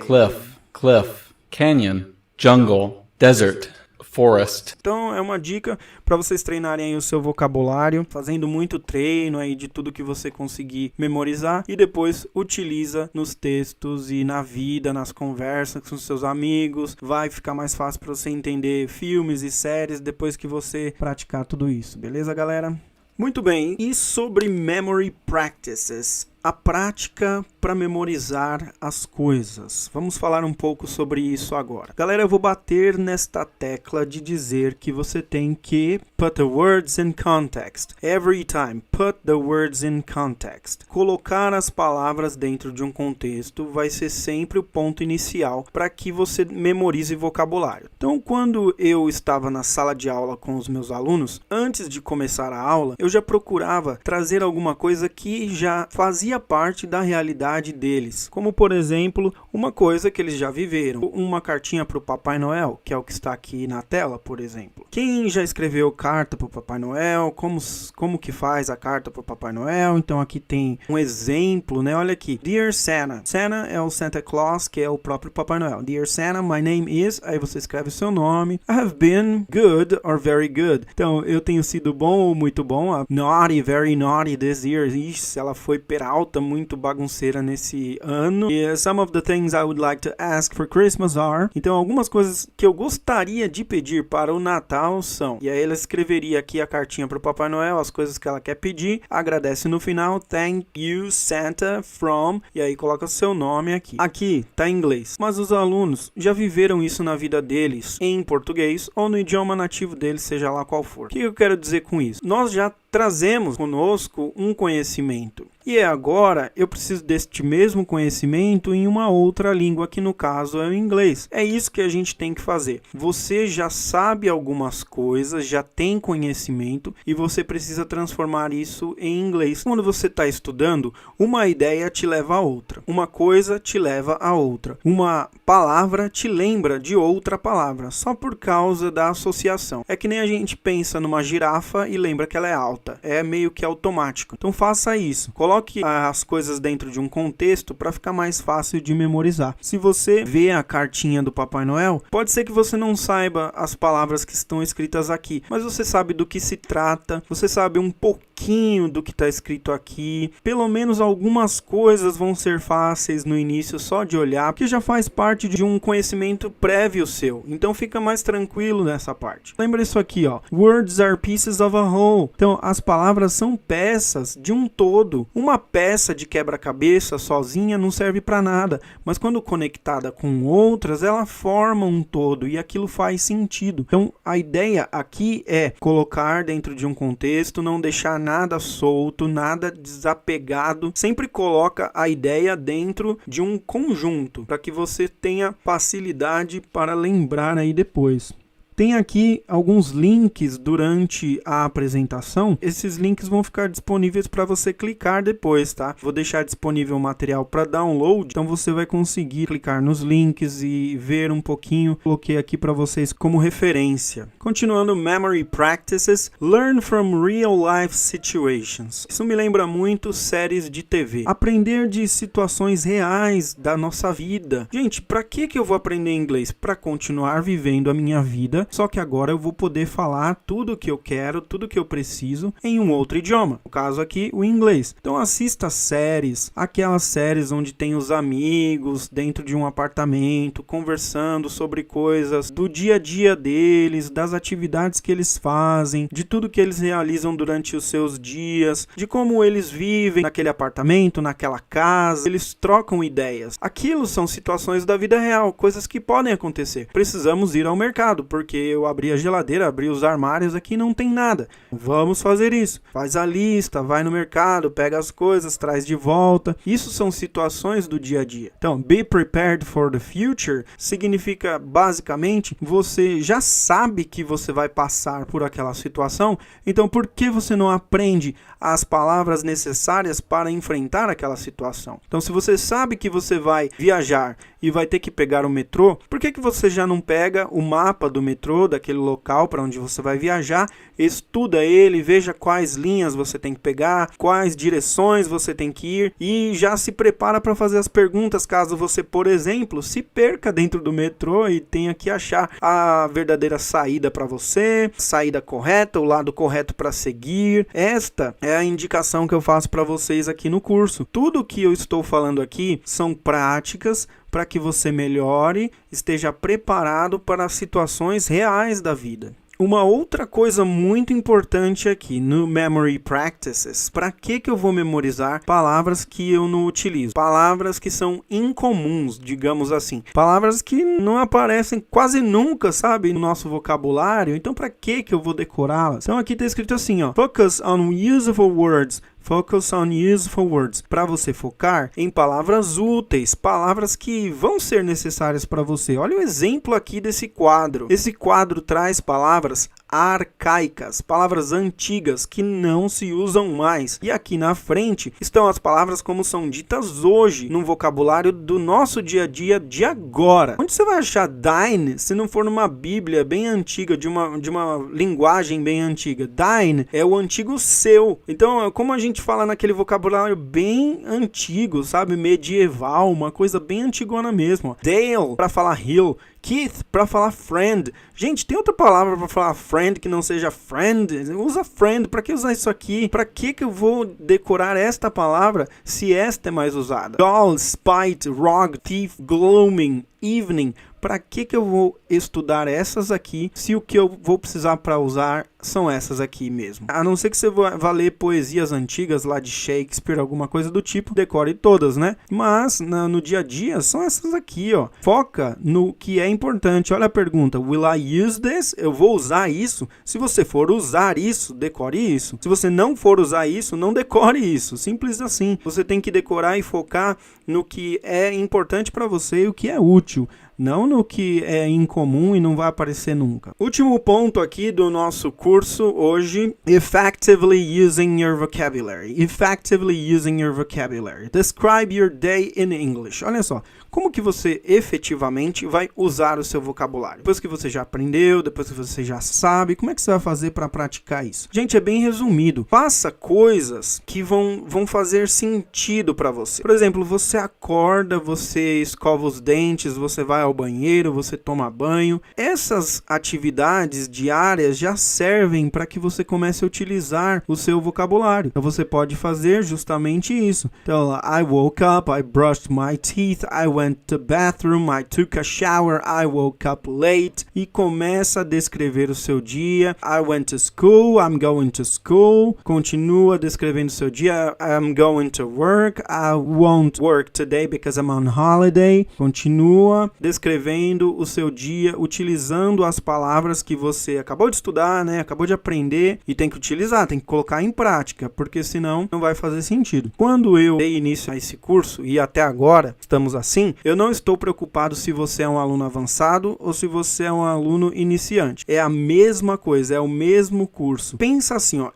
cliff, canyon, jungle, desert, forest. Então é uma dica para vocês treinarem aí o seu vocabulário, fazendo muito treino aí de tudo que você conseguir memorizar e depois utiliza nos textos e na vida, nas conversas com seus amigos. Vai ficar mais fácil para você entender filmes e séries depois que você praticar tudo isso. Beleza, galera? Muito bem, e sobre Memory Practices, a prática para memorizar as coisas. Vamos falar um pouco sobre isso agora. Galera, eu vou bater nesta tecla de dizer que você tem que put the words in context. Every time, put the words in context. Colocar as palavras dentro de um contexto vai ser sempre o ponto inicial para que você memorize vocabulário. Então, quando eu estava na sala de aula com os meus alunos, antes de começar a aula, eu já procurava trazer alguma coisa que já fazia parte da realidade deles, como por exemplo, uma coisa que eles já viveram, uma cartinha para o Papai Noel, que é o que está aqui na tela, por exemplo. Quem já escreveu carta para o Papai Noel, como que faz a carta para o Papai Noel? Então aqui tem um exemplo, né? Olha aqui, Dear Santa. Santa é o Santa Claus, que é o próprio Papai Noel. Dear Santa, my name is, aí você escreve o seu nome. I have been good or very good. Então, eu tenho sido bom ou muito bom. Naughty, very naughty this year. Ixi, ela foi peralta, muito bagunceira nesse ano. E some of the things I would like to ask for Christmas are. Então, algumas coisas que eu gostaria de pedir para o Natal são. E aí ela escreveria aqui a cartinha para o Papai Noel, as coisas que ela quer pedir. Agradece no final. Thank you, Santa, from. E aí coloca seu nome aqui. Aqui tá em inglês. Mas os alunos já viveram isso na vida deles em português ou no idioma nativo deles, seja lá qual for. O que eu quero dizer com isso? Nós já trazemos conosco um conhecimento. E agora eu preciso deste mesmo conhecimento em uma outra língua, que no caso é o inglês. É isso que a gente tem que fazer. Você já sabe algumas coisas, já tem conhecimento e você precisa transformar isso em inglês. Quando você está estudando, uma ideia te leva a outra. Uma coisa te leva a outra. Uma palavra te lembra de outra palavra, só por causa da associação. É que nem a gente pensa numa girafa e lembra que ela é alta. É meio que automático. Então faça isso. Coloque as coisas dentro de um contexto para ficar mais fácil de memorizar. Se você vê a cartinha do Papai Noel, pode ser que você não saiba as palavras que estão escritas aqui, mas você sabe do que se trata, você sabe um pouquinho do que está escrito aqui. Pelo menos algumas coisas vão ser fáceis no início só de olhar, porque já faz parte de um conhecimento prévio seu. Então fica mais tranquilo nessa parte. Lembra isso aqui, ó. Words are pieces of a whole. Então, as palavras são peças de um todo. Uma peça de quebra-cabeça sozinha não serve para nada, mas quando conectada com outras, ela forma um todo e aquilo faz sentido. Então, a ideia aqui é colocar dentro de um contexto, não deixar nada solto, nada desapegado. Sempre coloca a ideia dentro de um conjunto, para que você tenha facilidade para lembrar aí depois. Tem aqui alguns links durante a apresentação. Esses links vão ficar disponíveis para você clicar depois, tá? Vou deixar disponível o material para download, então você vai conseguir clicar nos links e ver um pouquinho. Coloquei aqui para vocês como referência. Continuando, Memory Practices. Learn from real life situations. Isso me lembra muito séries de TV. Aprender de situações reais da nossa vida. Gente, para que eu vou aprender inglês? Para continuar vivendo a minha vida, só que agora eu vou poder falar tudo o que eu quero, tudo o que eu preciso em um outro idioma. No caso aqui, o inglês. Então assista séries, aquelas séries onde tem os amigos dentro de um apartamento, conversando sobre coisas do dia a dia deles, das atividades que eles fazem, de tudo que eles realizam durante os seus dias, de como eles vivem naquele apartamento, naquela casa, eles trocam ideias. Aquilo são situações da vida real, coisas que podem acontecer. Precisamos ir ao mercado, porque eu abri a geladeira, abri os armários, aqui não tem nada. Vamos fazer isso. Faz a lista, vai no mercado, pega as coisas, traz de volta. Isso são situações do dia a dia. Então, be prepared for the future significa, basicamente, você já sabe que você vai passar por aquela situação, então por que você não aprende as palavras necessárias para enfrentar aquela situação? Então, se você sabe que você vai viajar e vai ter que pegar o metrô, por que você já não pega o mapa do metrô, daquele local para onde você vai viajar, estuda ele, veja quais linhas você tem que pegar, quais direções você tem que ir e já se prepara para fazer as perguntas caso você, por exemplo, se perca dentro do metrô e tenha que achar a verdadeira saída para você, saída correta, o lado correto para seguir. Esta é a indicação que eu faço para vocês aqui no curso. Tudo que eu estou falando aqui são práticas para que você melhore, esteja preparado para as situações reais da vida. Uma outra coisa muito importante aqui no Memory Practices, para que eu vou memorizar palavras que eu não utilizo? Palavras que são incomuns, digamos assim. Palavras que não aparecem quase nunca, sabe, no nosso vocabulário. Então, para que eu vou decorá-las? Então, aqui está escrito assim, ó. Focus on useful words. Focus on useful words. Para você focar em palavras úteis, palavras que vão ser necessárias para você. Olha o exemplo aqui desse quadro. Esse quadro traz palavras arcaicas, palavras antigas que não se usam mais. E aqui na frente estão as palavras como são ditas hoje, no vocabulário do nosso dia a dia de agora. Onde você vai achar dine se não for numa Bíblia bem antiga, de uma linguagem bem antiga? Dine é o antigo seu. Então, como a gente fala naquele vocabulário bem antigo, sabe? Medieval, uma coisa bem antigona mesmo. Dale, para falar hill. Keith, para falar friend. Gente, tem outra palavra para falar friend que não seja friend? Usa friend. Para que usar isso aqui? Para que eu vou decorar esta palavra se esta é mais usada? Doll, spite, rogue, thief, gloaming, evening. Para que eu vou estudar essas aqui se o que eu vou precisar para usar são essas aqui mesmo? A não ser que você vá ler poesias antigas lá de Shakespeare, alguma coisa do tipo, decore todas, né? Mas no dia a dia são essas aqui, ó. Foca no que é importante. Olha a pergunta: Will I use this? Eu vou usar isso? Se você for usar isso, decore isso. Se você não for usar isso, não decore isso. Simples assim. Você tem que decorar e focar no que é importante para você e o que é útil. Não no que é incomum e não vai aparecer nunca. Último ponto aqui do nosso curso hoje. Effectively using your vocabulary. Effectively using your vocabulary. Describe your day in English. Olha só. Como que você efetivamente vai usar o seu vocabulário? Depois que você já aprendeu, depois que você já sabe, como é que você vai fazer para praticar isso? Gente, é bem resumido. Faça coisas que vão fazer sentido para você. Por exemplo, você acorda, você escova os dentes, você vai ao banheiro, você toma banho. Essas atividades diárias já servem para que você comece a utilizar o seu vocabulário. Então você pode fazer justamente isso. Então, I woke up, I brushed my teeth, I went to the bathroom, I took a shower, I woke up late. E começa a descrever o seu dia. I went to school, I'm going to school. Continua descrevendo o seu dia. I'm going to work, I won't work today because I'm on holiday. Continua descrevendo o seu dia, utilizando as palavras que você acabou de estudar, né? Acabou de aprender e tem que utilizar, tem que colocar em prática, porque senão não vai fazer sentido. Quando eu dei início a esse curso, e até agora estamos assim, Assim, eu não estou preocupado se você é um aluno avançado ou se você é um aluno iniciante. É a mesma coisa, é o mesmo curso. Pensa assim, ó,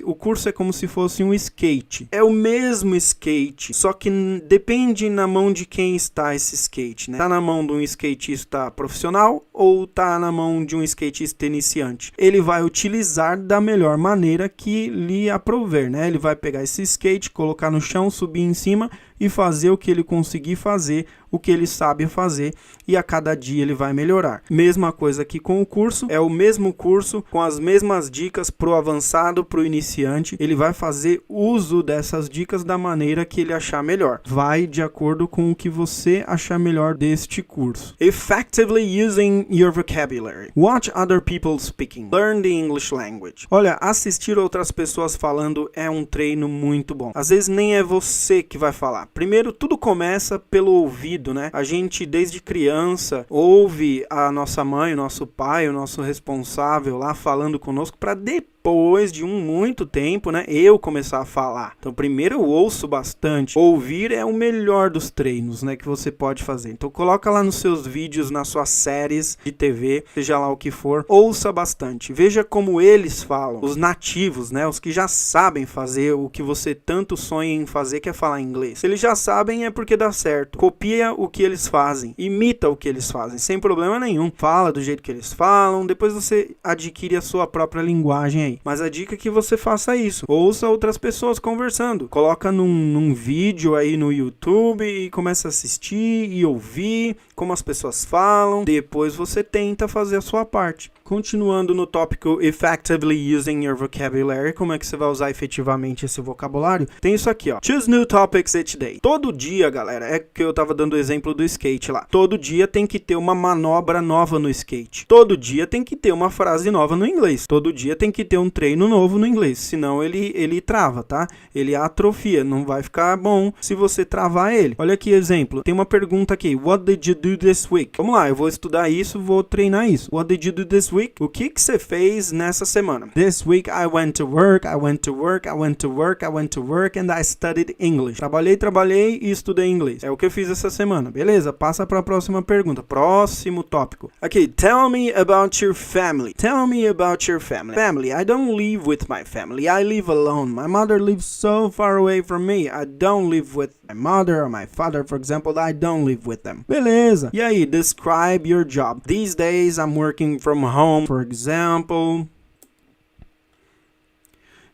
o curso é como se fosse um skate. É o mesmo skate, só que depende na mão de quem está esse skate, né? Tá na mão de um skatista profissional ou tá na mão de um skatista iniciante? Ele vai utilizar da melhor maneira que lhe aprouver, né? Ele vai pegar esse skate, colocar no chão, subir em cima e fazer o que ele conseguir fazer, o que ele sabe fazer, e a cada dia ele vai melhorar. Mesma coisa aqui com o curso, é o mesmo curso, com as mesmas dicas pro avançado, pro iniciante. Ele vai fazer uso dessas dicas da maneira que ele achar melhor. Vai de acordo com o que você achar melhor deste curso. Effectively using your vocabulary. Watch other people speaking. Learn the English language. Olha, assistir outras pessoas falando é um treino muito bom. Às vezes nem é você que vai falar. Primeiro, tudo começa pelo ouvido, né? A gente, desde criança, ouve a nossa mãe, o nosso pai, o nosso responsável lá falando conosco para depois de muito tempo, né, eu começar a falar. Então, primeiro eu ouço bastante. Ouvir é o melhor dos treinos, né, que você pode fazer. Então, coloca lá nos seus vídeos, nas suas séries de TV, seja lá o que for, ouça bastante. Veja como eles falam, os nativos, né, os que já sabem fazer o que você tanto sonha em fazer, que é falar inglês. Se eles já sabem, é porque dá certo. Copia o que eles fazem, imita o que eles fazem, sem problema nenhum. Fala do jeito que eles falam, depois você adquire a sua própria linguagem aí. Mas a dica é que você faça isso. Ouça outras pessoas conversando. Coloca num vídeo aí no YouTube e começa a assistir e ouvir como as pessoas falam. Depois você tenta fazer a sua parte. Continuando no tópico effectively using your vocabulary, como é que você vai usar efetivamente esse vocabulário? Tem isso aqui, ó. Choose new topics each day. Todo dia, galera, é que eu tava dando o exemplo do skate lá. Todo dia tem que ter uma manobra nova no skate. Todo dia tem que ter uma frase nova no inglês. Todo dia tem que ter um treino novo no inglês. Senão ele trava, tá? Ele atrofia. Não vai ficar bom se você travar ele. Olha aqui, exemplo. Tem uma pergunta aqui. What did you do this week? Vamos lá, eu vou estudar isso, vou treinar isso. What did you do this week? O que você fez nessa semana? This week I went to work, I went to work, I went to work, I went to work and I studied English. Trabalhei e estudei inglês. É o que eu fiz essa semana. Beleza? Passa para a próxima pergunta. Próximo tópico. Aqui, tell me about your family. Tell me about your family. Family, I don't live with my family. I live alone. My mother lives so far away from me. I don't live with my mother or my father, for example. I don't live with them. Beleza. E aí, describe your job. These days I'm working from home, for example.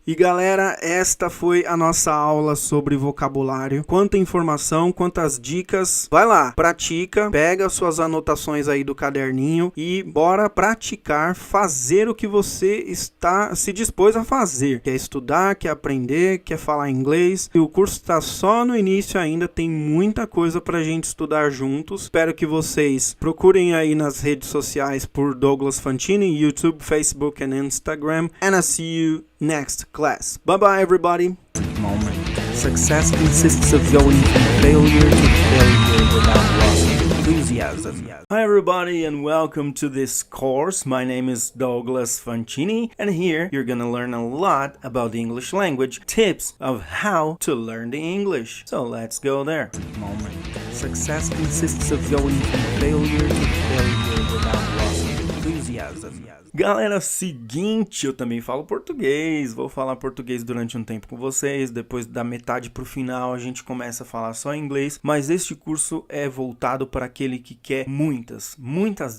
E galera, esta foi a nossa aula sobre vocabulário. Quanta informação, quantas dicas. Vai lá, pratica, pega suas anotações aí do caderninho e bora praticar, fazer o que você está se dispôs a fazer. Quer estudar, quer aprender, quer falar inglês. E o curso está só no início ainda, tem muita coisa pra gente estudar juntos. Espero que vocês procurem aí nas redes sociais por Douglas Fantini, YouTube, Facebook and Instagram. And I see you next class. Bye bye everybody. Moment. Success consists of going from failure to failure without loss of enthusiasm. Hi everybody and welcome to this course. My name is Douglas Fantini and here you're gonna learn a lot about the English language, tips of how to learn the English. So let's go there. Moment. Success consists of going from failure to failure without loss of enthusiasm. Galera, seguinte, eu também falo português, vou falar português durante um tempo com vocês, depois da metade pro final a gente começa a falar só inglês, mas este curso é voltado para aquele que quer muitas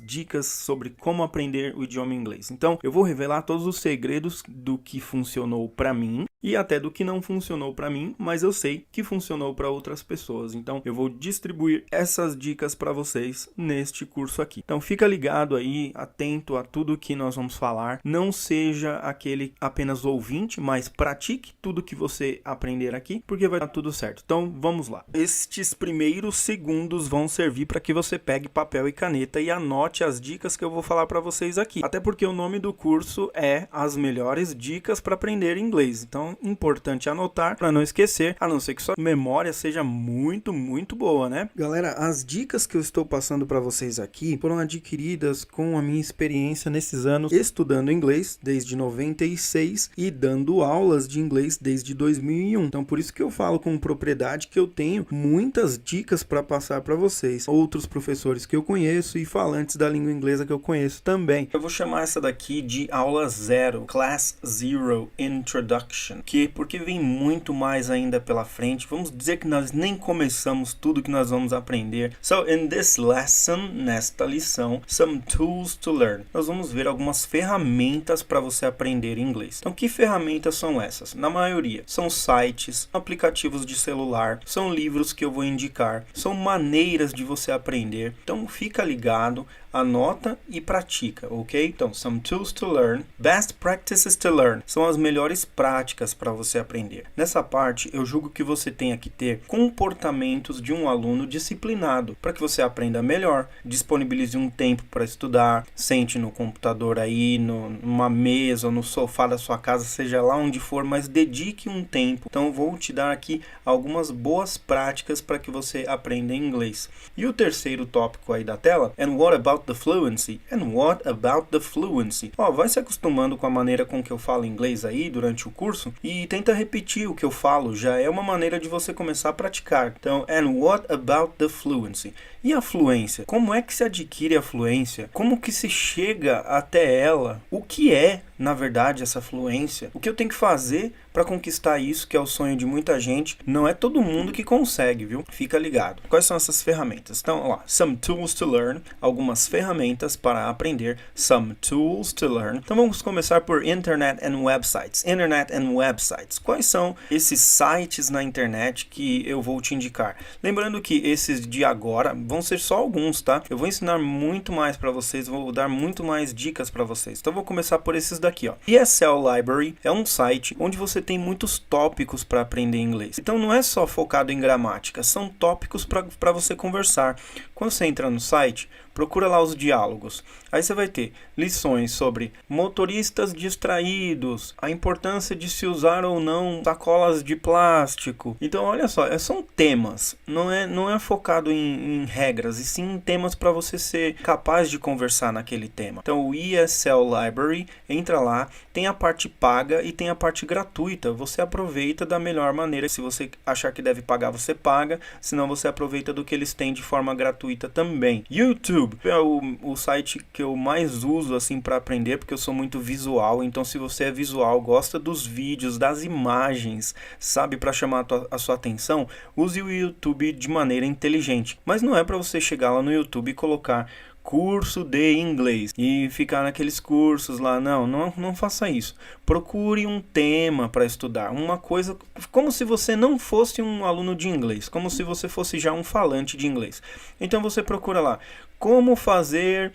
dicas sobre como aprender o idioma inglês. Então, eu vou revelar todos os segredos do que funcionou para mim e até do que não funcionou para mim, mas eu sei que funcionou para outras pessoas. Então, eu vou distribuir essas dicas para vocês neste curso aqui. Então, fica ligado aí, atento a tudo que nós vamos falar. Não seja aquele apenas ouvinte, mas pratique tudo que você aprender aqui, porque vai dar tudo certo. Então, vamos lá. Estes primeiros segundos vão servir para que você pegue papel e caneta e anote as dicas que eu vou falar para vocês aqui. Até porque o nome do curso é As Melhores Dicas para Aprender Inglês. Então, importante anotar para não esquecer, a não ser que sua memória seja muito boa, né? Galera, as dicas que eu estou passando para vocês aqui foram adquiridas com a minha experiência experiência nesses anos estudando inglês desde 96 e dando aulas de inglês desde 2001. Então por isso que eu falo com propriedade que eu tenho muitas dicas para passar para vocês. Outros professores que eu conheço e falantes da língua inglesa que eu conheço também. Eu vou chamar essa daqui de aula 0, Class 0 Introduction, porque vem muito mais ainda pela frente. Vamos dizer que nós nem começamos tudo que nós vamos aprender. So in this lesson, nesta lição, some tools to learn. Nós vamos ver algumas ferramentas para você aprender inglês. Então que ferramentas são essas? Na maioria são sites, aplicativos de celular, são livros que eu vou indicar, são maneiras de você aprender. Então fica ligado, anota e pratica, ok? Então, some tools to learn, best practices to learn, são as melhores práticas para você aprender. Nessa parte, eu julgo que você tenha que ter comportamentos de um aluno disciplinado, para que você aprenda melhor, disponibilize um tempo para estudar, sente no computador aí, numa mesa ou no sofá da sua casa, seja lá onde for, mas dedique um tempo. Então, eu vou te dar aqui algumas boas práticas para que você aprenda inglês. E o terceiro tópico aí da tela, and what about the fluency? And what about the fluency? Vai se acostumando com a maneira com que eu falo inglês aí durante o curso e tenta repetir o que eu falo, já é uma maneira de você começar a praticar. Então, and what about the fluency? E a fluência? Como é que se adquire a fluência? Como que se chega até ela? O que é, na verdade, essa fluência? O que eu tenho que fazer para conquistar isso, que é o sonho de muita gente? Não é todo mundo que consegue, viu? Fica ligado. Quais são essas ferramentas? Então, ó, some tools to learn, algumas ferramentas para aprender, some tools to learn. Então, vamos começar por internet and websites. Internet and websites. Quais são esses sites na internet que eu vou te indicar? Lembrando que esses de agora vão ser só alguns, tá? Eu vou ensinar muito mais para vocês, vou dar muito mais dicas para vocês. Então, vou começar por esses daqui, ó. ESL Library é um site onde você tem muitos tópicos para aprender inglês. Então não é só focado em gramática, são tópicos para você conversar. Quando você entra no site, procura lá os diálogos. Aí você vai ter lições sobre motoristas distraídos, a importância de se usar ou não sacolas de plástico. Então olha só, são temas, não é focado em regras, e sim em temas para você ser capaz de conversar naquele tema. Então o ESL Library, entra lá, tem a parte paga e tem a parte gratuita. Você aproveita da melhor maneira. Se você achar que deve pagar, você paga, senão você aproveita do que eles têm de forma gratuita também. YouTube é o site que eu mais uso assim para aprender, porque eu sou muito visual. Então se você é visual, gosta dos vídeos, das imagens, sabe, para chamar a sua atenção, use o YouTube de maneira inteligente. Mas não é para você chegar lá no YouTube e colocar curso de inglês e ficar naqueles cursos lá. Não faça isso. Procure um tema para estudar, uma coisa como se você não fosse um aluno de inglês, como se você fosse já um falante de inglês. Então você procura lá como fazer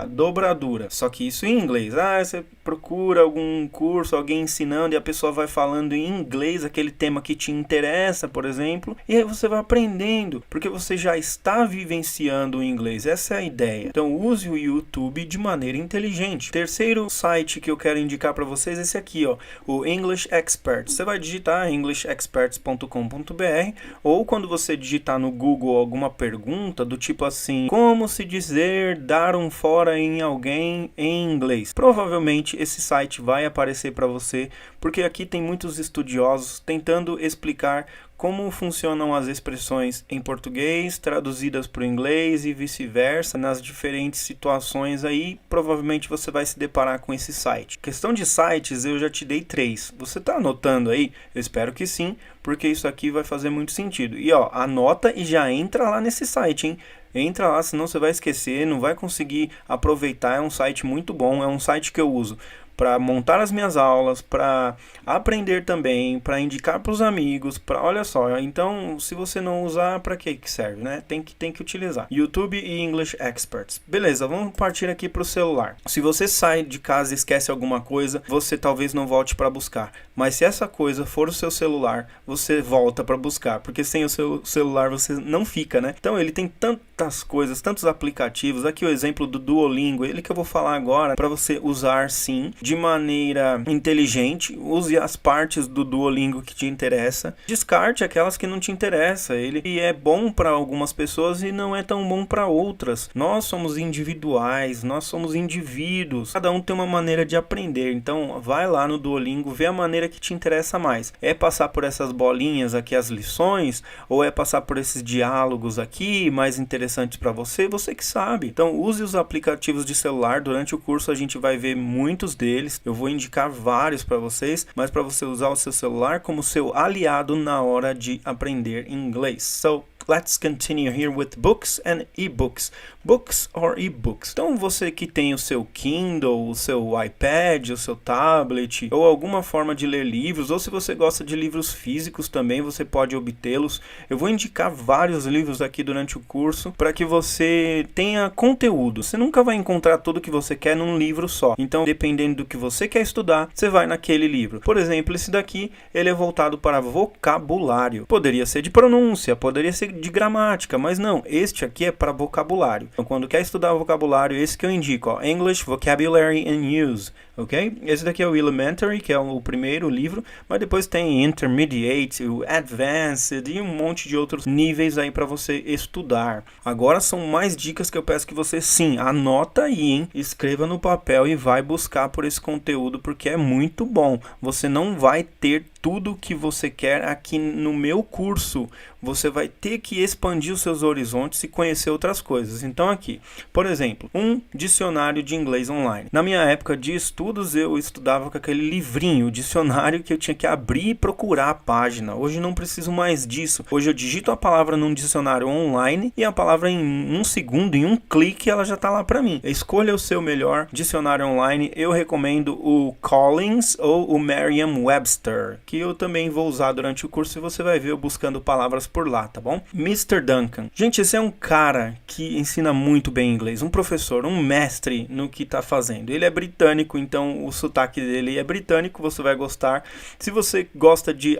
dobradura, só que isso em inglês. Você procura algum curso, alguém ensinando, e a pessoa vai falando em inglês aquele tema que te interessa, por exemplo, e aí você vai aprendendo, porque você já está vivenciando o inglês. Essa é a ideia. Então use o YouTube de maneira inteligente. Terceiro site que eu quero indicar para vocês é esse aqui, ó, o English Experts. Você vai digitar englishexperts.com.br, ou quando você digitar no Google alguma pergunta do tipo assim, como se dizer dar um fora em alguém em inglês, provavelmente esse site vai aparecer para você, porque aqui tem muitos estudiosos tentando explicar como funcionam as expressões em português traduzidas para o inglês e vice-versa nas diferentes situações. Aí provavelmente você vai se deparar com esse site. Questão de sites, eu já te dei 3. Você está anotando aí? Eu espero que sim, porque isso aqui vai fazer muito sentido. E ó, anota e já entra lá nesse site, hein? Entra lá, senão você vai esquecer, não vai conseguir aproveitar. É um site muito bom, é um site que eu uso para montar as minhas aulas, para aprender também, para indicar para os amigos, olha só. Então, se você não usar, para que serve, né? Tem que utilizar. YouTube e English Experts. Beleza, vamos partir aqui para o celular. Se você sai de casa e esquece alguma coisa, você talvez não volte para buscar. Mas se essa coisa for o seu celular, você volta para buscar, porque sem o seu celular você não fica, né? Então, ele tem tantas coisas, tantos aplicativos. Aqui o exemplo do Duolingo, ele que eu vou falar agora, para você usar sim, de maneira inteligente, use as partes do Duolingo que te interessa, descarte aquelas que não te interessam. Ele é bom para algumas pessoas e não é tão bom para outras. Nós somos individuais, nós somos indivíduos, cada um tem uma maneira de aprender. Então vai lá no Duolingo, vê a maneira que te interessa mais. É passar por essas bolinhas aqui, as lições, ou é passar por esses diálogos aqui mais interessantes para você? Você que sabe. Então use os aplicativos de celular. Durante o curso a gente vai ver muitos deles, eu vou indicar vários para vocês, mas para você usar o seu celular como seu aliado na hora de aprender inglês. So let's continue here with books and e-books. Books or e-books. Então você que tem o seu Kindle, o seu iPad, o seu tablet, ou alguma forma de ler livros, ou se você gosta de livros físicos também, você pode obtê-los. Eu vou indicar vários livros aqui durante o curso para que você tenha conteúdo. Você nunca vai encontrar tudo o que você quer num livro só. Então, dependendo do que você quer estudar, você vai naquele livro. Por exemplo, esse daqui, ele é voltado para vocabulário. Poderia ser de pronúncia, poderia ser de gramática, mas não, este aqui é para vocabulário. Então, quando quer estudar vocabulário, esse que eu indico, ó, English Vocabulary and Use, ok? Esse daqui é o Elementary, que é o primeiro livro, mas depois tem Intermediate, o Advanced e um monte de outros níveis aí para você estudar. Agora são mais dicas que eu peço que você, sim, anota aí, hein? Escreva no papel e vai buscar por esse conteúdo, porque é muito bom. Você não vai ter tudo que você quer aqui no meu curso. Você vai ter que expandir os seus horizontes e conhecer outras coisas. Então aqui, por exemplo, um dicionário de inglês online. Na minha época de estudos, eu estudava com aquele livrinho, o dicionário que eu tinha que abrir e procurar a página. Hoje não preciso mais disso. Hoje eu digito a palavra num dicionário online e a palavra em um segundo, em um clique, ela já está lá para mim. Escolha o seu melhor dicionário online. Eu recomendo o Collins ou o Merriam-Webster, que eu também vou usar durante o curso e você vai ver eu buscando palavras por lá, tá bom? Mr. Duncan. Gente, esse é um cara que ensina muito bem inglês, um professor, um mestre no que tá fazendo. Ele é britânico, então o sotaque dele é britânico, você vai gostar. Se você gosta de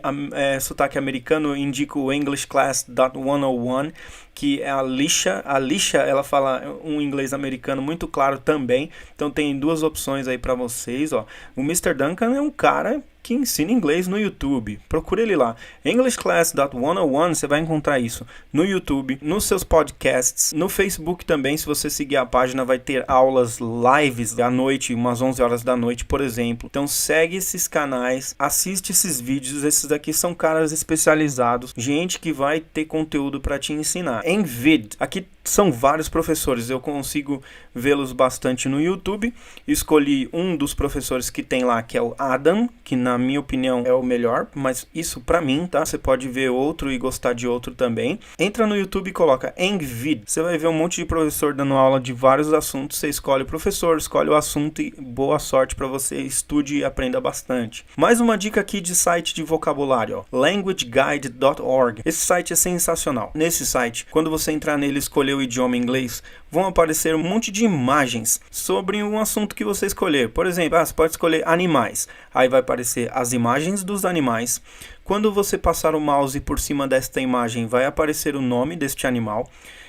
sotaque americano, eu indico o English Class 101, que é a Alicia. A Alicia, ela fala um inglês americano muito claro também, então tem duas opções aí para vocês, ó. O Mr. Duncan é um cara que ensina inglês no YouTube. Procure ele lá. English Class 101, você vai encontrar isso no YouTube, nos seus podcasts, no Facebook também. Se você seguir a página, vai ter aulas lives à noite, umas 11 horas da noite, por exemplo. Então segue esses canais, assiste esses vídeos. Esses daqui são caras especializados, gente que vai ter conteúdo para te ensinar. Envid, aqui são vários professores, eu consigo vê-los bastante no YouTube. Escolhi um dos professores que tem lá, que é o Adam, que na minha opinião é o melhor, mas isso pra mim, tá? Você pode ver outro e gostar de outro também. Entra no YouTube e coloca Envid, você vai ver um monte de professor dando aula de vários assuntos. Você escolhe o professor, escolhe o assunto e boa sorte para você, estude e aprenda bastante. Mais uma dica aqui de site de vocabulário, ó, languageguide.org. Esse site é sensacional. Nesse site, quando você entrar nele e escolher o idioma inglês, vão aparecer um monte de imagens sobre um assunto que você escolher. Por exemplo, você pode escolher animais. Aí vai aparecer as imagens dos animais. Quando você passar o mouse por cima desta imagem, vai aparecer o nome deste animal.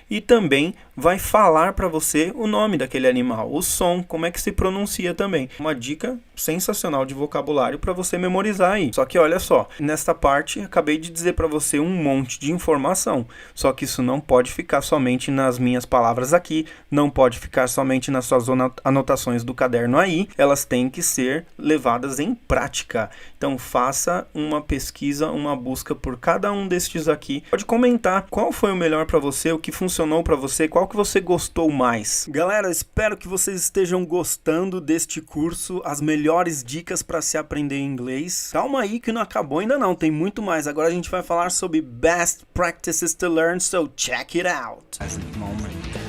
E também vai falar para você o nome daquele animal, o som, como é que se pronuncia também. Uma dica sensacional de vocabulário para você memorizar aí. Só que olha só, nesta parte acabei de dizer para você um monte de informação. Só que isso não pode ficar somente nas minhas palavras aqui, não pode ficar somente nas suas anotações do caderno aí. Elas têm que ser levadas em prática. Então faça uma pesquisa, uma busca por cada um destes aqui. Pode comentar qual foi o melhor para você, o que funcionou para você, qual que você gostou mais. Galera, espero que vocês estejam gostando deste curso, as melhores dicas para se aprender inglês. Calma aí que não acabou ainda não, tem muito mais. Agora a gente vai falar sobre best practices to learn, so check it out.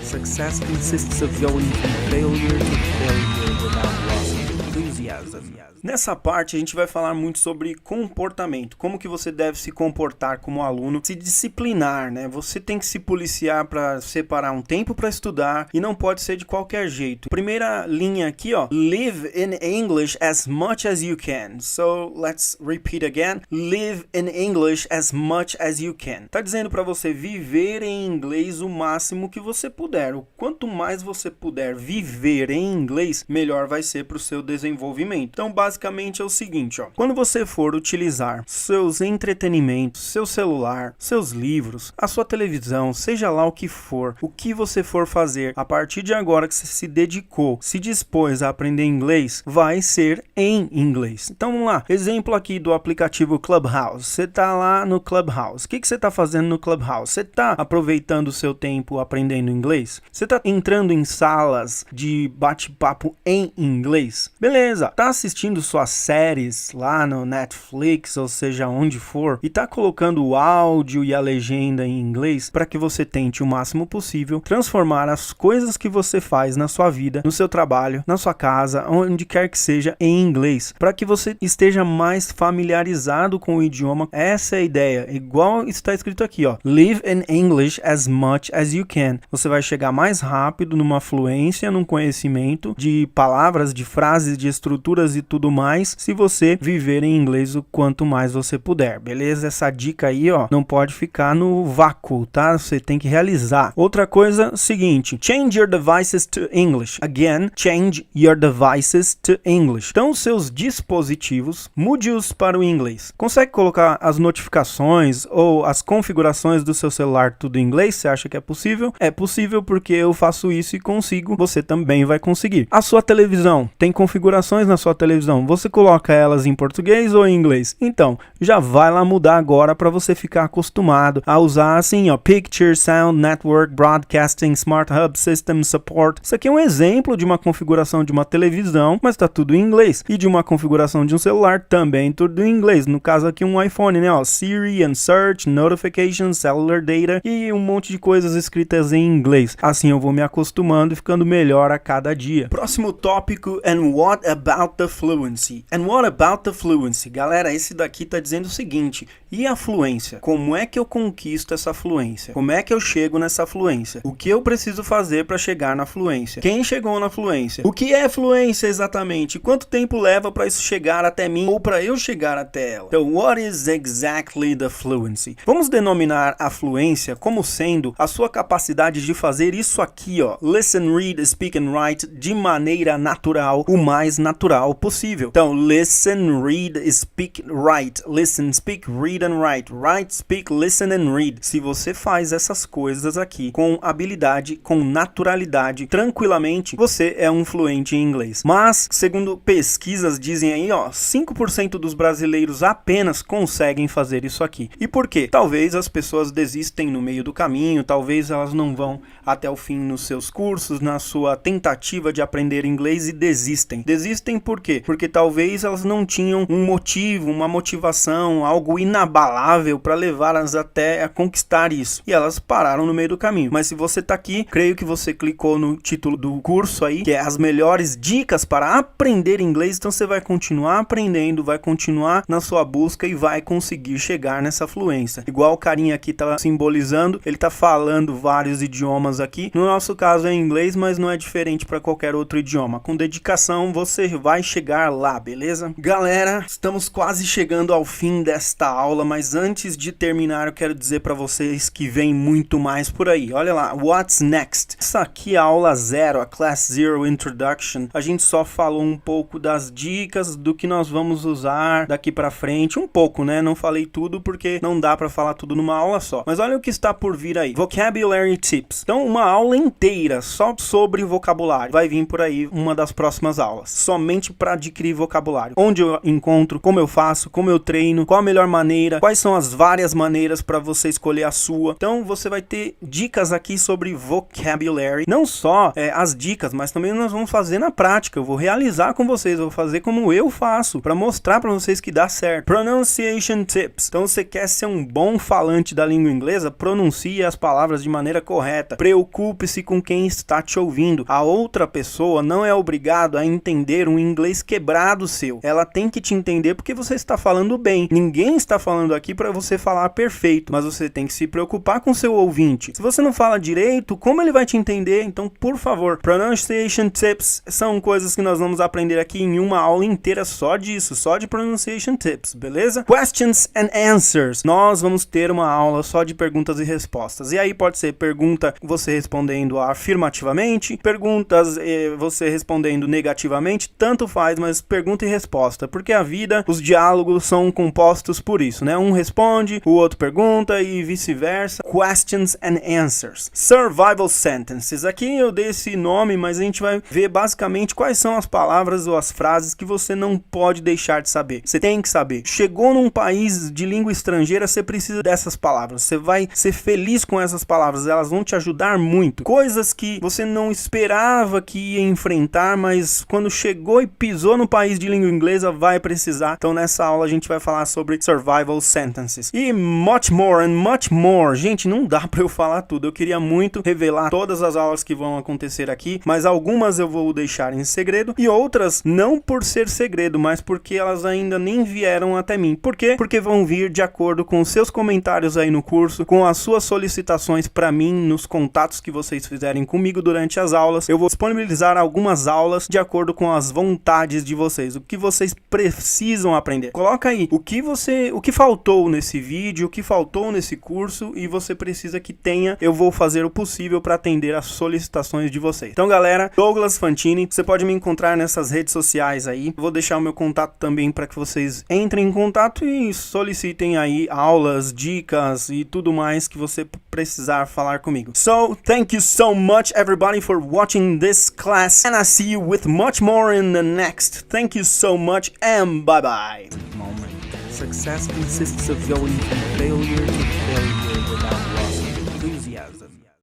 Success consists of going from failure to failure without loss of enthusiasm. Nessa parte a gente vai falar muito sobre comportamento, como que você deve se comportar como aluno, se disciplinar, né? Você tem que se policiar para separar um tempo para estudar e não pode ser de qualquer jeito. Primeira linha aqui, ó, live in English as much as you can. So let's repeat again, live in English as much as you can. Tá dizendo para você viver em inglês o máximo que você puder. O quanto mais você puder viver em inglês, melhor vai ser para o seu desenvolvimento. Então, basicamente é o seguinte, ó, quando você for utilizar seus entretenimentos, seu celular, seus livros, a sua televisão, seja lá o que você for fazer a partir de agora que você se dedicou, se dispôs a aprender inglês, vai ser em inglês. Então, vamos lá. Exemplo aqui do aplicativo Clubhouse. Você tá lá no Clubhouse. O que você tá fazendo no Clubhouse? Você tá aproveitando o seu tempo aprendendo inglês? Você tá entrando em salas de bate-papo em inglês? Beleza. Tá assistindo suas séries lá no Netflix, ou seja, onde for, e tá colocando o áudio e a legenda em inglês para que você tente o máximo possível transformar as coisas que você faz na sua vida, no seu trabalho, na sua casa, onde quer que seja, em inglês, para que você esteja mais familiarizado com o idioma. Essa é a ideia, igual está escrito aqui, ó, live in English as much as you can. Você vai chegar mais rápido numa fluência, num conhecimento de palavras, de frases, de estruturas e tudo mais, se você viver em inglês o quanto mais você puder, beleza? Essa dica aí, ó, não pode ficar no vácuo, tá? Você tem que realizar. Outra coisa, seguinte, change your devices to English. Again, change your devices to English. Então, seus dispositivos, mude-os para o inglês. Consegue colocar as notificações ou as configurações do seu celular tudo em inglês? Você acha que é possível? É possível porque eu faço isso e consigo. Você também vai conseguir. A sua televisão, tem configurações na sua televisão. Você coloca elas em português ou em inglês? Então, já vai lá mudar agora para você ficar acostumado a usar assim, ó, Picture, Sound, Network, Broadcasting, Smart Hub, System Support. Isso aqui é um exemplo de uma configuração de uma televisão, mas tá tudo em inglês. E de uma configuração de um celular também tudo em inglês. No caso aqui um iPhone, né, ó, Siri and Search, Notifications, Cellular Data e um monte de coisas escritas em inglês. Assim eu vou me acostumando e ficando melhor a cada dia. Próximo tópico, and what about the fluency? And what about the fluency? Galera, esse daqui tá dizendo o seguinte, e a fluência? Como é que eu conquisto essa fluência? Como é que eu chego nessa fluência? O que eu preciso fazer para chegar na fluência? Quem chegou na fluência? O que é fluência exatamente? Quanto tempo leva para isso chegar até mim ou para eu chegar até ela? Então, what is exactly the fluency? Vamos denominar a fluência como sendo a sua capacidade de fazer isso aqui, ó, listen, read, speak and write de maneira natural, o mais natural possível. Então, listen, read, speak, write. Listen, speak, read and write. Write, speak, listen and read. Se você faz essas coisas aqui com habilidade, com naturalidade, tranquilamente, você é um fluente em inglês. Mas, segundo pesquisas dizem aí, ó, 5% dos brasileiros apenas conseguem fazer isso aqui. E por quê? Talvez as pessoas desistem no meio do caminho, talvez elas não vão até o fim nos seus cursos, na sua tentativa de aprender inglês e desistem. Desistem por quê? Porque talvez elas não tinham um motivo, uma motivação, algo inabalável para levá-las até a conquistar isso. E elas pararam no meio do caminho. Mas se você tá aqui, creio que você clicou no título do curso aí, que é as melhores dicas para aprender inglês, então você vai continuar aprendendo, vai continuar na sua busca e vai conseguir chegar nessa fluência. Igual o carinha aqui tá simbolizando, ele tá falando vários idiomas aqui. No nosso caso é inglês, mas não é diferente para qualquer outro idioma. Com dedicação você vai chegar lá, beleza? Galera, estamos quase chegando ao fim desta aula, mas antes de terminar eu quero dizer para vocês que vem muito mais por aí. Olha lá, what's next? Essa aqui é a aula 0, a Class 0 Introduction. A gente só falou um pouco das dicas do que nós vamos usar daqui para frente, um pouco, né? Não falei tudo porque não dá para falar tudo numa aula só. Mas olha o que está por vir aí. Vocabulary Tips. Então, uma aula inteira só sobre vocabulário. Vai vir por aí uma das próximas aulas. Somente para adquirir vocabulário. Onde eu encontro, como eu faço, como eu treino, qual a melhor maneira, quais são as várias maneiras para você escolher a sua. Então, você vai ter dicas aqui sobre vocabulary. Não só as dicas, mas também nós vamos fazer na prática. Eu vou realizar com vocês, eu vou fazer como eu faço, para mostrar para vocês que dá certo. Pronunciation Tips. Então, você quer ser um bom falante da língua inglesa? Pronuncie as palavras de maneira correta. Preocupe-se com quem está te ouvindo. A outra pessoa não é obrigado a entender um inglês quebrado quebrado seu. Ela tem que te entender porque você está falando bem. Ninguém está falando aqui para você falar perfeito, mas você tem que se preocupar com seu ouvinte. Se você não fala direito, como ele vai te entender? Então, por favor, pronunciation tips são coisas que nós vamos aprender aqui em uma aula inteira só disso, só de pronunciation tips, beleza? Questions and answers. Nós vamos ter uma aula só de perguntas e respostas. E aí pode ser pergunta você respondendo afirmativamente, perguntas você respondendo negativamente, tanto faz, mas pergunta e resposta, porque a vida, os diálogos são compostos por isso, né? Um responde, o outro pergunta e vice-versa. Questions and answers. Survival sentences. Aqui eu dei esse nome, mas a gente vai ver basicamente quais são as palavras ou as frases que você não pode deixar de saber. Você tem que saber. Chegou num país de língua estrangeira, você precisa dessas palavras. Você vai ser feliz com essas palavras, elas vão te ajudar muito. Coisas que você não esperava que ia enfrentar, mas quando chegou e pisou no país de língua inglesa, vai precisar. Então nessa aula a gente vai falar sobre survival sentences. E much more and much more. Gente, não dá pra eu falar tudo. Eu queria muito revelar todas as aulas que vão acontecer aqui, mas algumas eu vou deixar em segredo e outras não por ser segredo, mas porque elas ainda nem vieram até mim. Por quê? Porque vão vir de acordo com os seus comentários aí no curso, com as suas solicitações pra mim, nos contatos que vocês fizerem comigo durante as aulas. Eu vou disponibilizar algumas aulas de acordo com as vontades de vocês, o que vocês precisam aprender. Coloca aí o que faltou nesse vídeo, o que faltou nesse curso e você precisa que tenha. Eu vou fazer o possível para atender as solicitações de vocês. Então, galera, Douglas Fantini, você pode me encontrar nessas redes sociais aí. Vou deixar o meu contato também para que vocês entrem em contato e solicitem aí aulas, dicas e tudo mais que você precisar falar comigo. So, thank you so much everybody for watching this class and I see you with much more in the next. Thank you so much and bye bye. Moment. Success consists of going from failure to failure without